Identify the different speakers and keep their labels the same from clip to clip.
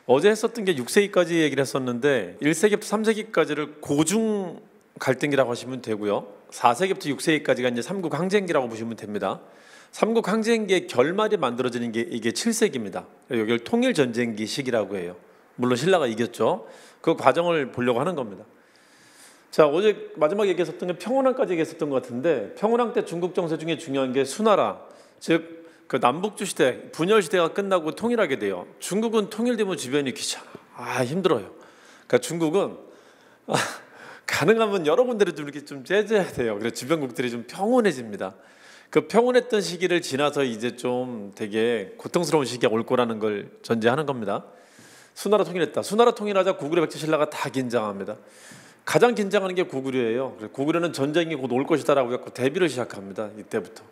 Speaker 1: 어제 했었던 게 6세기까지 얘기를 했었는데 1세기부터 3세기까지를 고중 갈등기라고 하시면 되고요. 4세기부터 6세기까지가 이제 삼국 항쟁기라고 보시면 됩니다. 삼국 항쟁기의 결말이 만들어지는 게 이게 7세기입니다. 여기를 통일 전쟁기 시기라고 해요. 물론 신라가 이겼죠. 그 과정을 보려고 하는 겁니다. 자, 어제 마지막에 얘기했었던 게 평원왕까지 얘기했었던 것 같은데, 평원왕 때 중국 정세 중에 중요한 게 수나라, 즉 그 남북주 시대, 분열 시대가 끝나고 통일하게 돼요. 중국은 통일되면 주변이 귀찮아. 힘들어요. 그러니까 중국은 가능하면 여러 군데를 좀 이렇게 좀 제재해야 돼요. 그래서 주변국들이 좀 평온해집니다. 그 평온했던 시기를 지나서 이제 좀 되게 고통스러운 시기가 올 거라는 걸 전제하는 겁니다. 수나라 통일했다. 수나라 통일하자 고구려 백제 신라가 다 긴장합니다. 가장 긴장하는 게 고구려예요. 고구려는 전쟁이 곧 올 것이다라고 해서 대비를 시작합니다. 이때부터.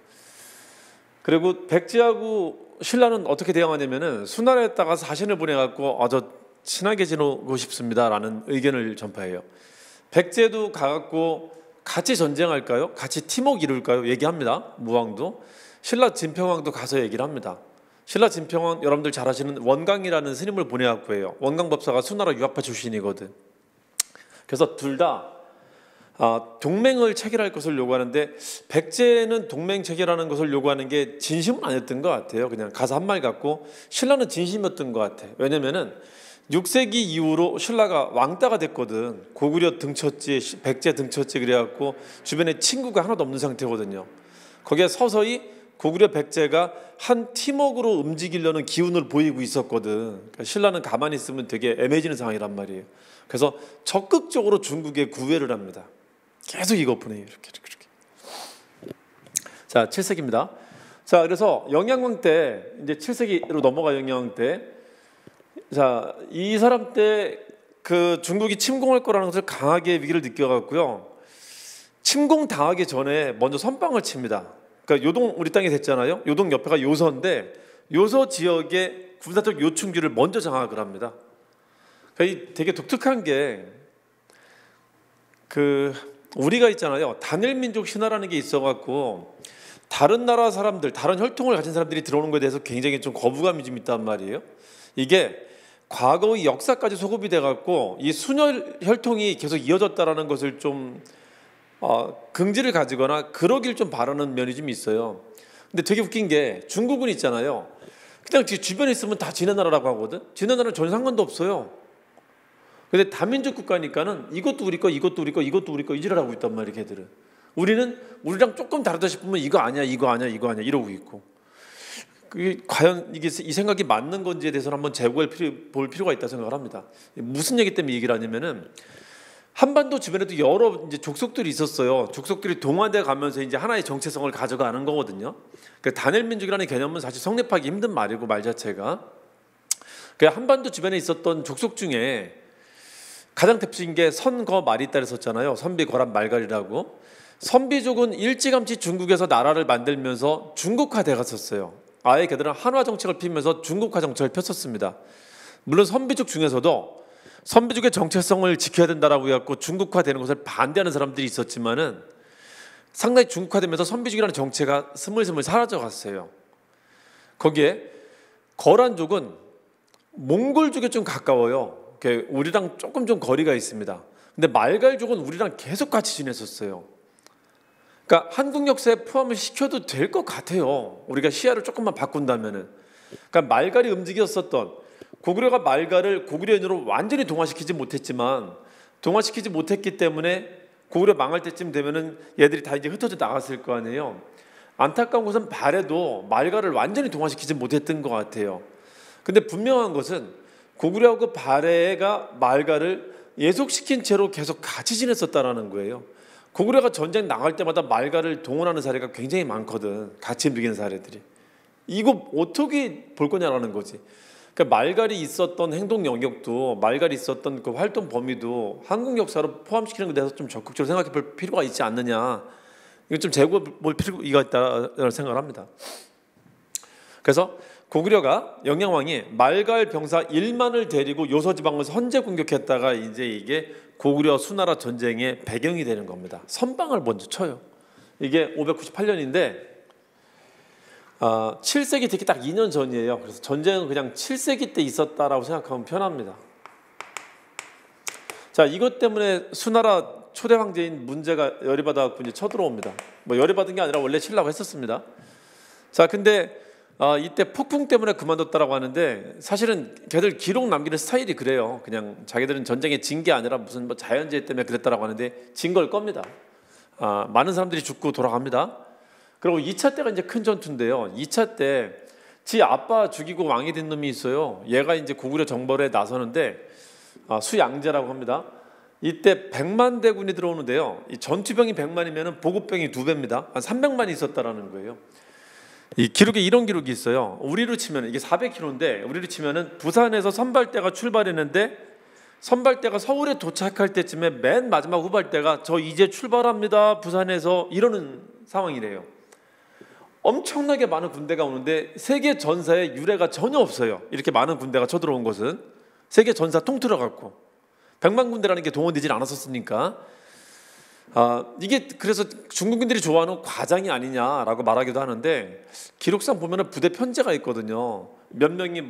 Speaker 1: 그리고 백제하고 신라는 어떻게 대응하냐면은 수나라에다가 사신을 보내갖고 저 친하게 지내고 싶습니다라는 의견을 전파해요. 백제도 가갖고 같이 전쟁할까요? 같이 팀워크 이룰까요? 얘기합니다. 무왕도. 신라 진평왕도 가서 얘기를 합니다. 신라 진평왕 여러분들 잘 아시는 원강이라는 스님을 보내갖고 해요. 원강법사가 수나라 유학파 출신이거든. 그래서 둘 다 동맹을 체결할 것을 요구하는데, 백제는 동맹 체결하는 것을 요구하는 게 진심은 아니었던 것 같아요. 그냥 가서 한 말 같고, 신라는 진심이었던 것 같아요. 왜냐면은 6세기 이후로 신라가 왕따가 됐거든. 고구려 등쳤지, 백제 등쳤지 그래갖고 주변에 친구가 하나도 없는 상태거든요. 거기에 서서히 고구려 백제가 한 팀워크로 움직이려는 기운을 보이고 있었거든. 그러니까 신라는 가만히 있으면 되게 애매해지는 상황이란 말이에요. 그래서 적극적으로 중국에 구애를 합니다. 계속 이거 보내요. 이렇게. 자, 7세기입니다. 자, 그래서 영양왕 때 이제 7세기로 넘어가. 영양왕 때, 자, 이 사람 때 그 중국이 침공할 거라는 것을 강하게 위기를 느껴갖고요. 침공 당하기 전에 먼저 선빵을 칩니다. 그러니까 요동 우리 땅이 됐잖아요. 요동 옆에가 요서인데 요서 지역의 군사적 요충지를 먼저 장악을 합니다. 그러니까 되게 독특한 게 우리가 있잖아요. 단일민족 신화라는 게 있어갖고 다른 나라 사람들, 다른 혈통을 가진 사람들이 들어오는 것에 대해서 굉장히 좀 거부감이 좀 있단 말이에요. 이게 과거의 역사까지 소급이 돼갖고 이 순혈 혈통이 계속 이어졌다라는 것을 좀 긍지를 가지거나 그러길 좀 바라는 면이 좀 있어요. 근데 되게 웃긴 게 중국은 있잖아요. 그냥 주변에 있으면 다 지네 나라라고 하거든. 지네 나라는 전혀 상관도 없어요. 근데 다민족 국가니까는 이것도 우리 거, 이것도 우리 거, 이것도 우리 거 이지랄 하고 있단 말이에요. 걔들은. 우리는 우리랑 조금 다르다 싶으면 이거 아니야, 이거 아니야, 이거 아니야 이러고 있고. 그게 과연 이 생각이 맞는 건지에 대해서는 한번 볼 필요가 있다 생각을 합니다. 무슨 얘기 때문에 얘기를 하냐면은 한반도 주변에도 여러 이제 족속들이 있었어요. 족속들이 동화돼 가면서 이제 하나의 정체성을 가져가는 거거든요. 그 단일민족이라는 개념은 사실 성립하기 힘든 말이고, 말 자체가. 그 한반도 주변에 있었던 족속 중에 가장 대표적인 게 선거 말이 있었잖아요. 선비 거란 말갈이라고. 선비족은 일찌감치 중국에서 나라를 만들면서 중국화돼 갔었어요. 아예 걔들은 한화 정책을 피우면서 중국화 정책을 폈었습니다. 물론 선비족 중에서도 선비족의 정체성을 지켜야 된다라고 해갖고 중국화되는 것을 반대하는 사람들이 있었지만은 상당히 중국화되면서 선비족이라는 정체가 스물스물 사라져갔어요. 거기에 거란족은 몽골족에 좀 가까워요. 우리랑 조금 좀 거리가 있습니다. 근데 말갈족은 우리랑 계속 같이 지냈었어요. 그러니까 한국 역사에 포함을 시켜도 될 것 같아요. 우리가 시야를 조금만 바꾼다면은. 그러니까 말갈이 움직였었던, 고구려가 말갈을 고구려인으로 완전히 동화시키지 못했지만, 동화시키지 못했기 때문에 고구려 망할 때쯤 되면은 얘들이 다 이제 흩어져 나갔을 거 아니에요. 안타까운 것은 발해도 말갈을 완전히 동화시키지 못했던 것 같아요. 근데 분명한 것은 고구려하고 발해가 말갈을 예속시킨 채로 계속 같이 지냈었다라는 거예요. 고구려가 전쟁 나갈 때마다 말갈을 동원하는 사례가 굉장히 많거든. 같이 움직이는 사례들이. 이거 어떻게 볼 거냐라는 거지. 그러니까 말갈이 있었던 행동 영역도, 말갈이 있었던 그 활동 범위도 한국 역사로 포함시키는 것에 대해서 좀 적극적으로 생각해 볼 필요가 있지 않느냐. 이거 좀 재고 볼 필요가 있다고 생각을 합니다. 그래서 고구려가, 영양왕이 말갈 병사 1만을 데리고 요서지방을 선제 공격했다가 이제 이게 고구려 수나라 전쟁의 배경이 되는 겁니다. 선방을 먼저 쳐요. 이게 598년인데 7세기 되기 딱 2년 전이에요. 그래서 전쟁은 그냥 7세기 때 있었다라고 생각하면 편합니다. 자, 이것 때문에 수나라 초대 황제인 문제가 열이 받아갖고 이제 쳐들어옵니다. 뭐 열이 받은 게 아니라 원래 치려고 했었습니다. 자, 근데 이때 폭풍 때문에 그만뒀다라고 하는데 사실은 걔들 기록 남기는 스타일이 그래요. 그냥 자기들은 전쟁에 진 게 아니라 무슨 뭐 자연재해 때문에 그랬다라고 하는데 진 걸 겁니다. 많은 사람들이 죽고 돌아갑니다. 그리고 2차 때가 이제 큰 전투인데요. 2차 때 지 아빠 죽이고 왕이 된 놈이 있어요. 얘가 이제 고구려 정벌에 나서는데 수양제라고 합니다. 이때 100만 대군이 들어오는데요. 이 전투병이 100만이면 보급병이 2배입니다. 한 300만이 있었다라는 거예요. 이 기록에 이런 기록이 있어요. 우리로 치면 이게 400km인데 우리로 치면은 부산에서 선발대가 출발했는데 선발대가 서울에 도착할 때쯤에 맨 마지막 후발대가 저 이제 출발합니다. 부산에서 이러는 상황이래요. 엄청나게 많은 군대가 오는데 세계 전사에 유례가 전혀 없어요. 이렇게 많은 군대가 쳐들어온 것은 세계 전사 통틀어 갖고 100만 군대라는 게 동원되질 않았었으니까 이게 그래서 중국인들이 좋아하는 과장이 아니냐라고 말하기도 하는데 기록상 보면은 부대 편제가 있거든요. 몇 명이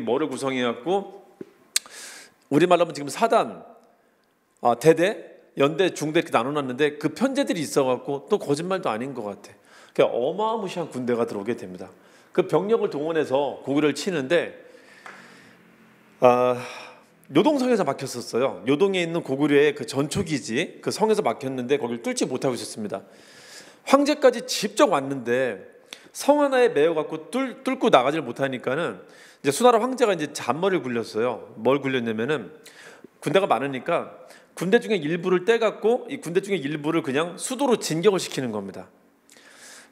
Speaker 1: 뭐를 구성해 갖고 우리말로 하면 지금 사단, 대대, 연대, 중대 이렇게 나눠놨는데 그 편제들이 있어갖고 또 거짓말도 아닌 것 같아. 그러니까 어마무시한 군대가 들어오게 됩니다. 그 병력을 동원해서 고구려를 치는데 요동성에서 막혔었어요. 요동에 있는 고구려의 그 전초기지 그 성에서 막혔는데 거기를 뚫지 못하고 있었습니다. 황제까지 직접 왔는데 성 하나에 매여갖고 뚫고 나가지를 못하니까는 이제 수나라 황제가 이제 잔머리를 굴렸어요. 뭘 굴렸냐면은 군대가 많으니까 군대 중에 일부를 떼갖고 이 군대 중에 일부를 그냥 수도로 진격을 시키는 겁니다.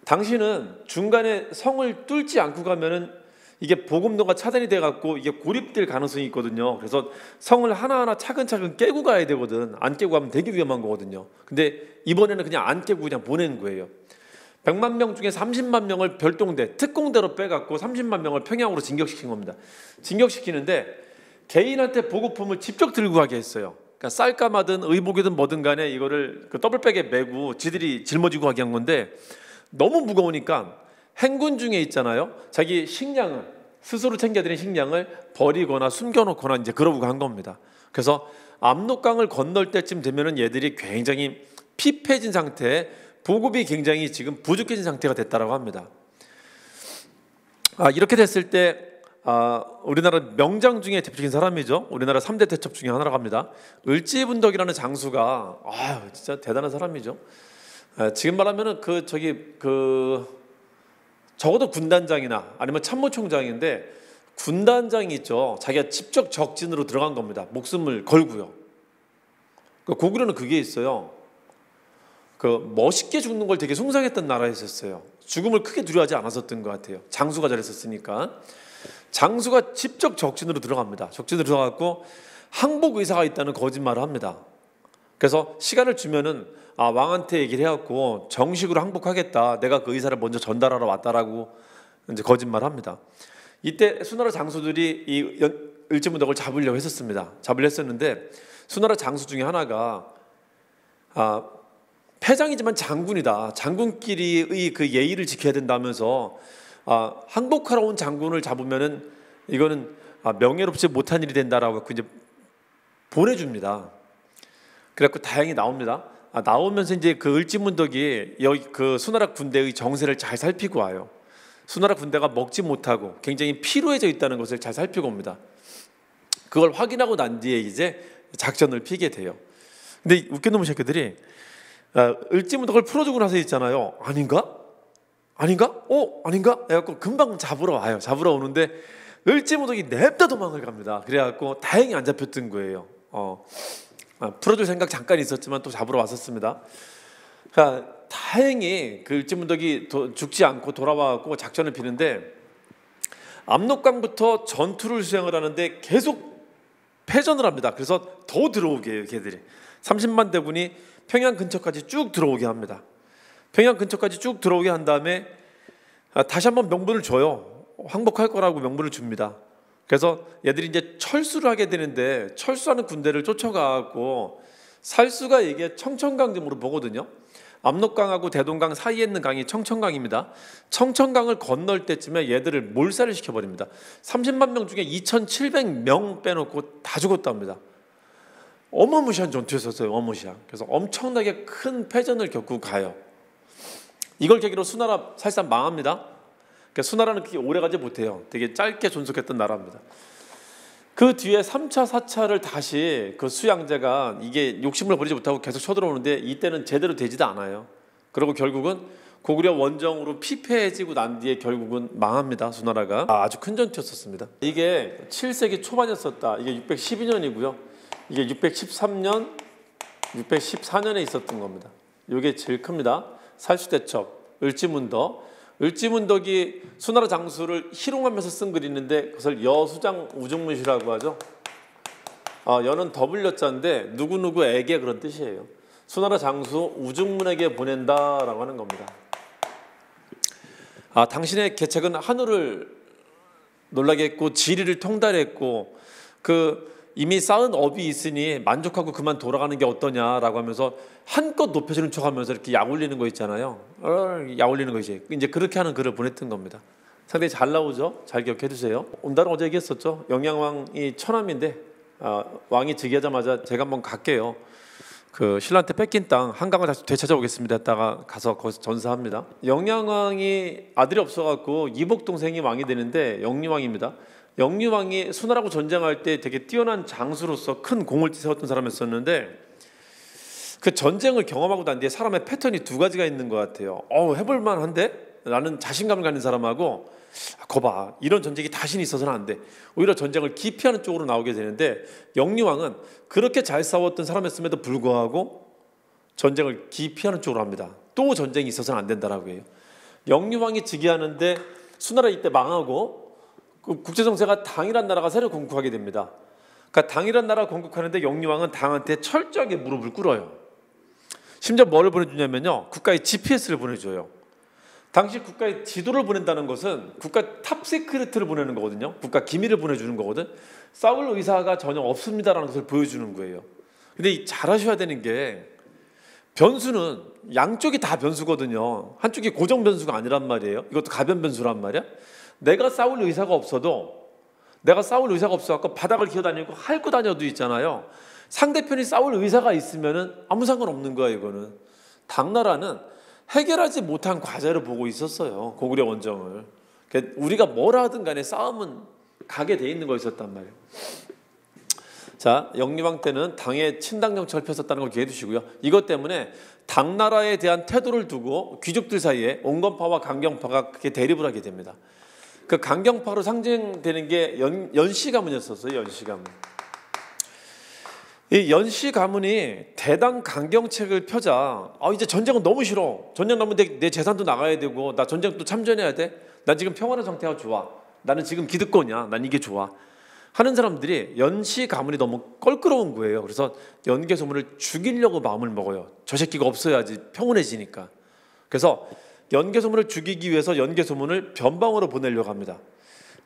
Speaker 1: 당시는 중간에 성을 뚫지 않고 가면은 이게 보급로가 차단이 돼갖고 이게 고립될 가능성이 있거든요. 그래서 성을 하나하나 차근차근 깨고 가야 되거든. 안 깨고 가면 되게 위험한 거거든요. 근데 이번에는 그냥 안 깨고 그냥 보낸 거예요. 100만 명 중에 30만 명을 별동대, 특공대로 빼갖고 30만 명을 평양으로 진격시킨 겁니다. 진격시키는데 개인한테 보급품을 직접 들고 가게 했어요. 그러니까 쌀까마든 의복이든 뭐든 간에 이거를 그 더블백에 메고 지들이 짊어지고 가게 한 건데 너무 무거우니까 행군 중에 있잖아요. 자기 식량을 스스로 챙겨드린 식량을 버리거나 숨겨놓거나 이제 그러고 간 겁니다. 그래서 압록강을 건널 때쯤 되면은 얘들이 굉장히 피폐해진 상태에 보급이 굉장히 지금 부족해진 상태가 됐다라고 합니다. 이렇게 됐을 때 우리나라 명장 중에 대표적인 사람이죠. 우리나라 3대 대첩 중에 하나라고 합니다. 을지문덕이라는 장수가 진짜 대단한 사람이죠. 지금 말하면은 적어도 군단장이나 아니면 참모총장인데 군단장이 있죠. 자기가 직접 적진으로 들어간 겁니다. 목숨을 걸고요. 고구려는 그게 있어요. 멋있게 죽는 걸 되게 숭상했던 나라였었어요. 죽음을 크게 두려워하지 않았었던 것 같아요. 장수가 잘했었으니까. 장수가 직접 적진으로 들어갑니다. 적진으로 들어가고 항복 의사가 있다는 거짓말을 합니다. 그래서 시간을 주면은 왕한테 얘기를 해갖고 정식으로 항복하겠다. 내가 그 의사를 먼저 전달하러 왔다라고 이제 거짓말합니다. 이때 수나라 장수들이 이 을지문덕을 잡으려고 했었습니다. 잡으려 했었는데 수나라 장수 중에 하나가 패장이지만 장군이다. 장군끼리의 그 예의를 지켜야 된다면서 항복하러 온 장군을 잡으면은 이거는 명예롭지 못한 일이 된다라고 이제 보내줍니다. 그래갖고 다행히 나옵니다. 나오면서 이제 그 을지문덕이 여기 그 수나라 군대의 정세를 잘 살피고 와요. 수나라 군대가 먹지 못하고 굉장히 피로해져 있다는 것을 잘 살피고 옵니다. 그걸 확인하고 난 뒤에 이제 작전을 피게 돼요. 근데 웃겨놓은 새끼들이 을지문덕을 풀어주고 나서 있잖아요. 아닌가? 해갖고 금방 잡으러 와요. 잡으러 오는데 을지문덕이 냅다 도망을 갑니다. 그래갖고 다행히 안 잡혔던 거예요. 풀어줄 생각 잠깐 있었지만 또 잡으러 왔었습니다. 그러니까 다행히 그 을지문덕이 죽지 않고 돌아와갖고 작전을 피는데 압록강부터 전투를 수행을 하는데 계속 패전을 합니다. 그래서 더 들어오게 해요. 걔들이 30만 대군이 평양 근처까지 쭉 들어오게 합니다. 평양 근처까지 쭉 들어오게 한 다음에 다시 한번 명분을 줘요. 항복할 거라고 명분을 줍니다. 그래서 얘들이 이제 철수를 하게 되는데 철수하는 군대를 쫓아가고 살수가 이게 청천강점으로 보거든요. 압록강하고 대동강 사이에 있는 강이 청천강입니다. 청천강을 건널 때쯤에 얘들을 몰살을 시켜버립니다. 30만 명 중에 2,700명 빼놓고 다 죽었답니다. 어마무시한 전투였었어요. 어마무시한. 그래서 엄청나게 큰 패전을 겪고 가요. 이걸 계기로 수나라 사실상 망합니다. 그러니까 수나라는 그렇게 오래가지 못해요. 되게 짧게 존속했던 나라입니다. 그 뒤에 3차, 4차를 다시 그 수양제가 이게 욕심을 버리지 못하고 계속 쳐들어오는데 이때는 제대로 되지도 않아요. 그리고 결국은 고구려 원정으로 피폐해지고 난 뒤에 결국은 망합니다. 수나라가. 아주 큰 전투였었습니다. 이게 7세기 초반이었었다. 이게 612년이고요. 이게 613년, 614년에 있었던 겁니다. 이게 제일 큽니다. 살수대첩, 을지문덕. 을지문덕이 수나라 장수를 희롱하면서 쓴 글인데 그것을 여수장 우중문시라고 하죠. 여는 더블여자인데 누구누구에게 그런 뜻이에요. 수나라 장수 우중문에게 보낸다라고 하는 겁니다. 당신의 계책은 하늘을 놀라게 했고 지리를 통달했고 이미 쌓은 업이 있으니 만족하고 그만 돌아가는 게 어떠냐라고 하면서 한껏 높여주는 척하면서 이렇게 약 올리는 거 있잖아요. 약 올리는 거 이제 그렇게 하는 글을 보냈던 겁니다. 상당히 잘 나오죠. 잘 기억해 두세요. 온달은 어제 얘기했었죠. 영양왕이 처남인데 왕이 즉위하자마자 제가 한번 갈게요. 그 신라한테 뺏긴 땅 한강을 다시 되찾아오겠습니다 했다가 가서 거기서 전사합니다. 영양왕이 아들이 없어갖고 이복 동생이 왕이 되는데 영유왕입니다. 영유왕이 수나라하고 전쟁할 때 되게 뛰어난 장수로서 큰 공을 세웠던 사람이었었는데 그 전쟁을 경험하고 난 뒤에 사람의 패턴이 두 가지가 있는 것 같아요. 해볼 만한데? 라는 자신감을 가진 사람하고 거봐 이런 전쟁이 다시는 있어서는 안 돼. 오히려 전쟁을 기피하는 쪽으로 나오게 되는데 영유왕은 그렇게 잘 싸웠던 사람이었음에도 불구하고 전쟁을 기피하는 쪽으로 합니다. 또 전쟁이 있어서는 안 된다라고 해요. 영유왕이 즉위하는데 수나라 이때 망하고 그 국제정세가 당이란 나라가 새로 건국하게 됩니다. 그러니까 당이란 나라 건국하는데 영유왕은 당한테 철저하게 무릎을 꿇어요. 심지어 뭐를 보내주냐면요, 국가의 GPS를 보내줘요. 당시 국가의 지도를 보낸다는 것은 국가 탑시크릿을 보내는 거거든요. 국가 기밀을 보내주는 거거든. 싸울 의사가 전혀 없습니다라는 것을 보여주는 거예요. 근데 잘 아셔야 되는 게 변수는 양쪽이 다 변수거든요. 한쪽이 고정 변수가 아니란 말이에요. 이것도 가변 변수란 말이야. 내가 싸울 의사가 없어도 내가 싸울 의사가 없어갖고 바닥을 기어다니고 핥고 다녀도 있잖아요. 상대편이 싸울 의사가 있으면은 아무 상관없는 거야. 이거는 당나라는 해결하지 못한 과제를 보고 있었어요. 고구려 원정을. 그러니까 우리가 뭘 하든 간에 싸움은 가게 돼 있는 거였었단 말이에요. 자, 영유왕 때는 당에 친당 정책을 폈었다는 걸 기억해 두시고요. 이것 때문에 당나라에 대한 태도를 두고 귀족들 사이에 온건파와 강경파가 크게 대립을 하게 됩니다. 그 강경파로 상징되는 게 연시 가문이었었어요. 연시 가문. 이 연시 가문이 대당 강경책을 펴자 이제 전쟁은 너무 싫어. 전쟁 나면 내 재산도 나가야 되고 나 전쟁도 참전해야 돼. 난 지금 평화로운 상태가 좋아. 나는 지금 기득권이야. 난 이게 좋아. 하는 사람들이 연시 가문이 너무 껄끄러운 거예요. 그래서 연개소문을 죽이려고 마음을 먹어요. 저 새끼가 없어야지 평온해지니까. 그래서 연개소문을 죽이기 위해서 연개소문을 변방으로 보내려고 합니다.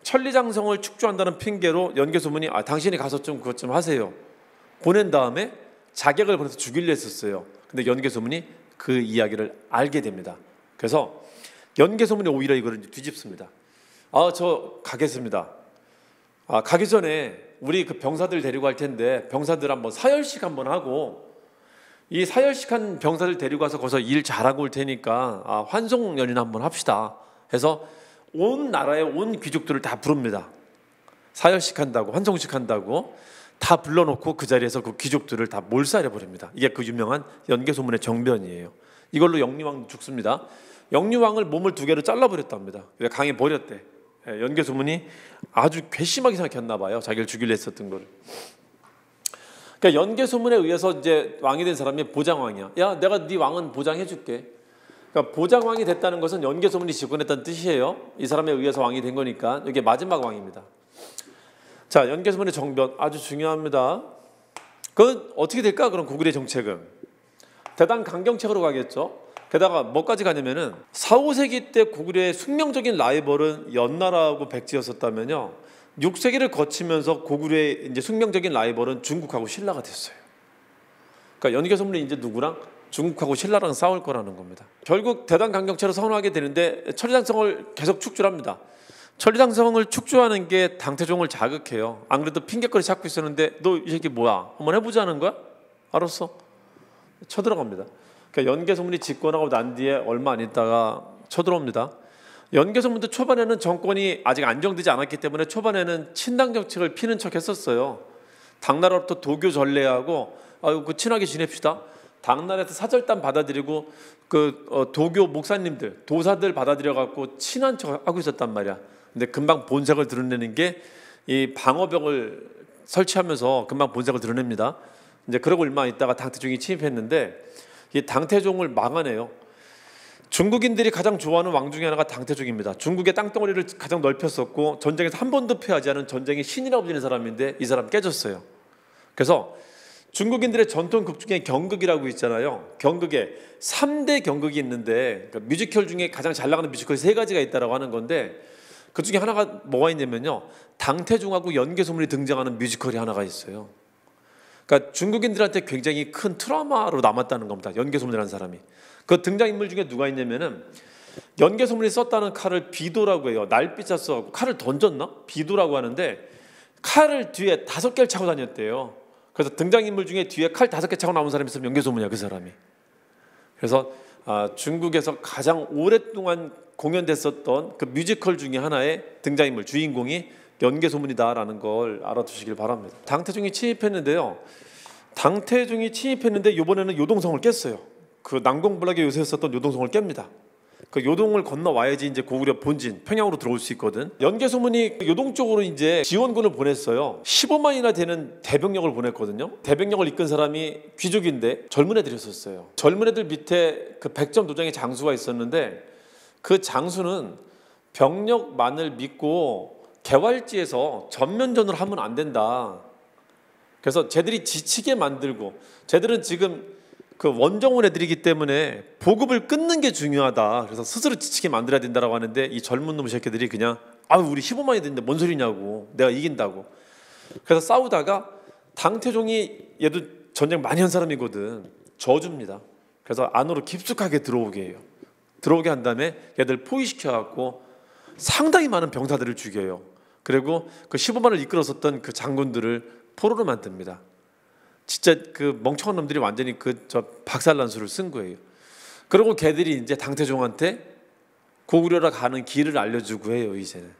Speaker 1: 천리장성을 축조한다는 핑계로 연개소문이 당신이 가서 좀 그것 좀 하세요. 보낸 다음에 자객을 보내서 죽이려 했었어요. 근데 연개소문이 그 이야기를 알게 됩니다. 그래서 연개소문이 오히려 이거를 뒤집습니다. 저 가겠습니다. 가기 전에 우리 그 병사들 데리고 갈 텐데 병사들 한번 사열식 한번 하고 이 사열식한 병사들 데리고 가서 거기서 일 잘하고 올 테니까 환송연이나 한번 합시다 해서 온 나라의 온 귀족들을 다 부릅니다. 사열식 한다고 환송식 한다고 다 불러놓고 그 자리에서 그 귀족들을 다 몰살해 버립니다. 이게 그 유명한 연개소문의 정변이에요. 이걸로 영유왕 죽습니다. 영유왕을 몸을 두 개로 잘라버렸답니다. 왜 강에 버렸대. 연개소문이 아주 괘씸하게 생각했나 봐요. 자기를 죽이려 했었던 거를. 그러니까 연개소문에 의해서 이제 왕이 된 사람이 보장왕이야. 야, 내가 네 왕은 보장해줄게. 그러니까 보장왕이 됐다는 것은 연개소문이 집권했다는 뜻이에요. 이 사람에 의해서 왕이 된 거니까 이게 마지막 왕입니다. 자, 연개소문의 정변 아주 중요합니다. 그건 어떻게 될까? 그럼 고구려의 정책은 대당 강경책으로 가겠죠. 게다가 뭐까지 가냐면은 4, 5세기 때 고구려의 숙명적인 라이벌은 연나라하고 백제였었다면요. 6세기를 거치면서 고구려의 이제 숙명적인 라이벌은 중국하고 신라가 됐어요. 그러니까 연개소문이 이제 누구랑 중국하고 신라랑 싸울 거라는 겁니다. 결국 대당 강경체로 선언하게 되는데 천리장성을 계속 축출합니다. 천리장성을 축출하는 게 당태종을 자극해요. 안 그래도 핑계거리 찾고 있었는데 너 이 새끼 뭐야? 한번 해보자는 거야? 알았어. 쳐들어갑니다. 그러니까 연개소문이 집권하고 난 뒤에 얼마 안 있다가 쳐들어옵니다. 연개소문도 초반에는 정권이 아직 안정되지 않았기 때문에 초반에는 친당 정책을 피는 척 했었어요. 당나라로부터 도교 전례하고 그 친하게 지냅시다. 당나라에서 사절단 받아들이고 도교 목사님들, 도사들 받아들여 갖고 친한 척 하고 있었단 말이야. 근데 금방 본색을 드러내는 게 이 방어벽을 설치하면서 금방 본색을 드러냅니다. 이제 그러고 얼마 있다가 당태종이 침입했는데 이 당태종을 막아내요. 중국인들이 가장 좋아하는 왕 중에 하나가 당태종입니다. 중국의 땅덩어리를 가장 넓혔었고 전쟁에서 한 번도 패하지 않은 전쟁의 신이라고 불리는 사람인데 이 사람 깨졌어요. 그래서 중국인들의 전통 극 중에 경극이라고 있잖아요. 경극에 3대 경극이 있는데 그러니까 뮤지컬 중에 가장 잘 나가는 뮤지컬이 3가지가 있다라고 하는 건데 그 중에 하나가 뭐가 있냐면요. 당태종하고 연개소문이 등장하는 뮤지컬이 하나가 있어요. 그러니까 중국인들한테 굉장히 큰 트라우마로 남았다는 겁니다. 연개소문이라는 사람이. 그 등장인물 중에 누가 있냐면은 연개소문이 썼다는 칼을 비도라고 해요. 날빛자 써갖고 칼을 던졌나? 비도라고 하는데 칼을 뒤에 5개를 차고 다녔대요. 그래서 등장인물 중에 뒤에 칼 5개 차고 나온 사람이 있으면 연개소문이야, 그 사람이. 그래서 중국에서 가장 오랫동안 공연됐었던 그 뮤지컬 중에 하나의 등장인물, 주인공이 연개소문이다라는 걸 알아두시길 바랍니다. 당태종이 침입했는데요. 당태종이 침입했는데 이번에는 요동성을 깼어요. 그 난공불락의 요새였었던 요동성을 깹니다. 그 요동을 건너와야지 이제 고구려 본진 평양으로 들어올 수 있거든. 연개소문이 요동 쪽으로 이제 지원군을 보냈어요. 15만이나 되는 대병력을 보냈거든요. 대병력을 이끈 사람이 귀족인데 젊은 애들이었어요. 젊은 애들 밑에 그 백점 도장의 장수가 있었는데 그 장수는 병력만을 믿고 개활지에서 전면전을 하면 안 된다. 그래서 쟤들이 지치게 만들고 쟤들은 지금 그 원정원 애들이기 때문에 보급을 끊는 게 중요하다. 그래서 스스로 지치게 만들어야 된다라고 하는데 이 젊은 놈 새끼들이 그냥 우리 15만이 됐는데 뭔 소리냐고, 내가 이긴다고. 그래서 싸우다가 당태종이 얘도 전쟁 많이 한 사람이거든. 저주입니다. 그래서 안으로 깊숙하게 들어오게 해요. 들어오게 한 다음에 얘들 포위시켜갖고 상당히 많은 병사들을 죽여요. 그리고 그 15만을 이끌었었던 그 장군들을 포로로 만듭니다. 진짜 그 멍청한 놈들이 완전히 저 박살난 수를 쓴 거예요. 그리고 걔들이 이제 당태종한테 고구려로 가는 길을 알려주고 해요. 이제는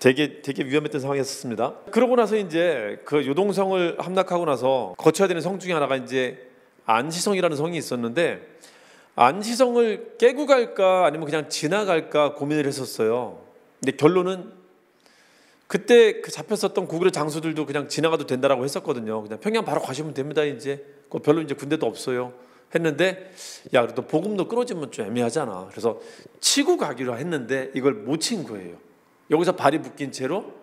Speaker 1: 되게 위험했던 상황이었습니다. 그러고 나서 이제 그 요동성을 함락하고 나서 거쳐야 되는 성 중에 하나가 이제 안시성이라는 성이 있었는데 안시성을 깨고 갈까 아니면 그냥 지나갈까 고민을 했었어요. 근데 결론은 그때 그 잡혔었던 고구려 장수들도 그냥 지나가도 된다라고 했었거든요. 그냥 평양 바로 가시면 됩니다. 이제 별로 이제 군대도 없어요. 했는데 야, 그래도 보급도 끊어지면 좀 애매하잖아. 그래서 치고 가기로 했는데 이걸 못 친 거예요. 여기서 발이 묶인 채로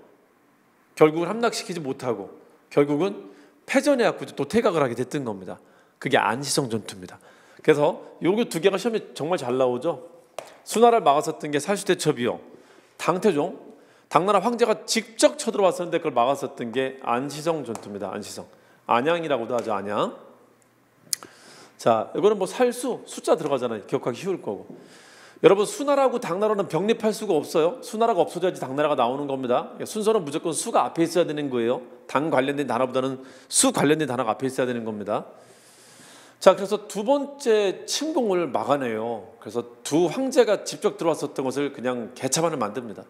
Speaker 1: 결국은 함락시키지 못하고 결국은 패전해갖고 또 퇴각을 하게 됐던 겁니다. 그게 안시성 전투입니다. 그래서 요게 두 개가 시험에 정말 잘 나오죠. 수나라를 막았었던 게 살수대첩이요. 당태종, 당나라 황제가 직접 쳐들어왔었는데 그걸 막았었던 게 안시성 전투입니다. 안시성. 안양이라고도 하죠. 안양. 자, 이거는 뭐 살수, 숫자 들어가잖아요. 기억하기 쉬울 거고. 여러분, 수나라하고 당나라는 병립할 수가 없어요. 수나라가 없어져야지 당나라가 나오는 겁니다. 순서는 무조건 수가 앞에 있어야 되는 거예요. 당 관련된 단어보다는 수 관련된 단어가 앞에 있어야 되는 겁니다. 자, 그래서 두 번째 침공을 막아내요. 그래서 두 황제가 직접 들어왔었던 것을 그냥 개차반을 만듭니다.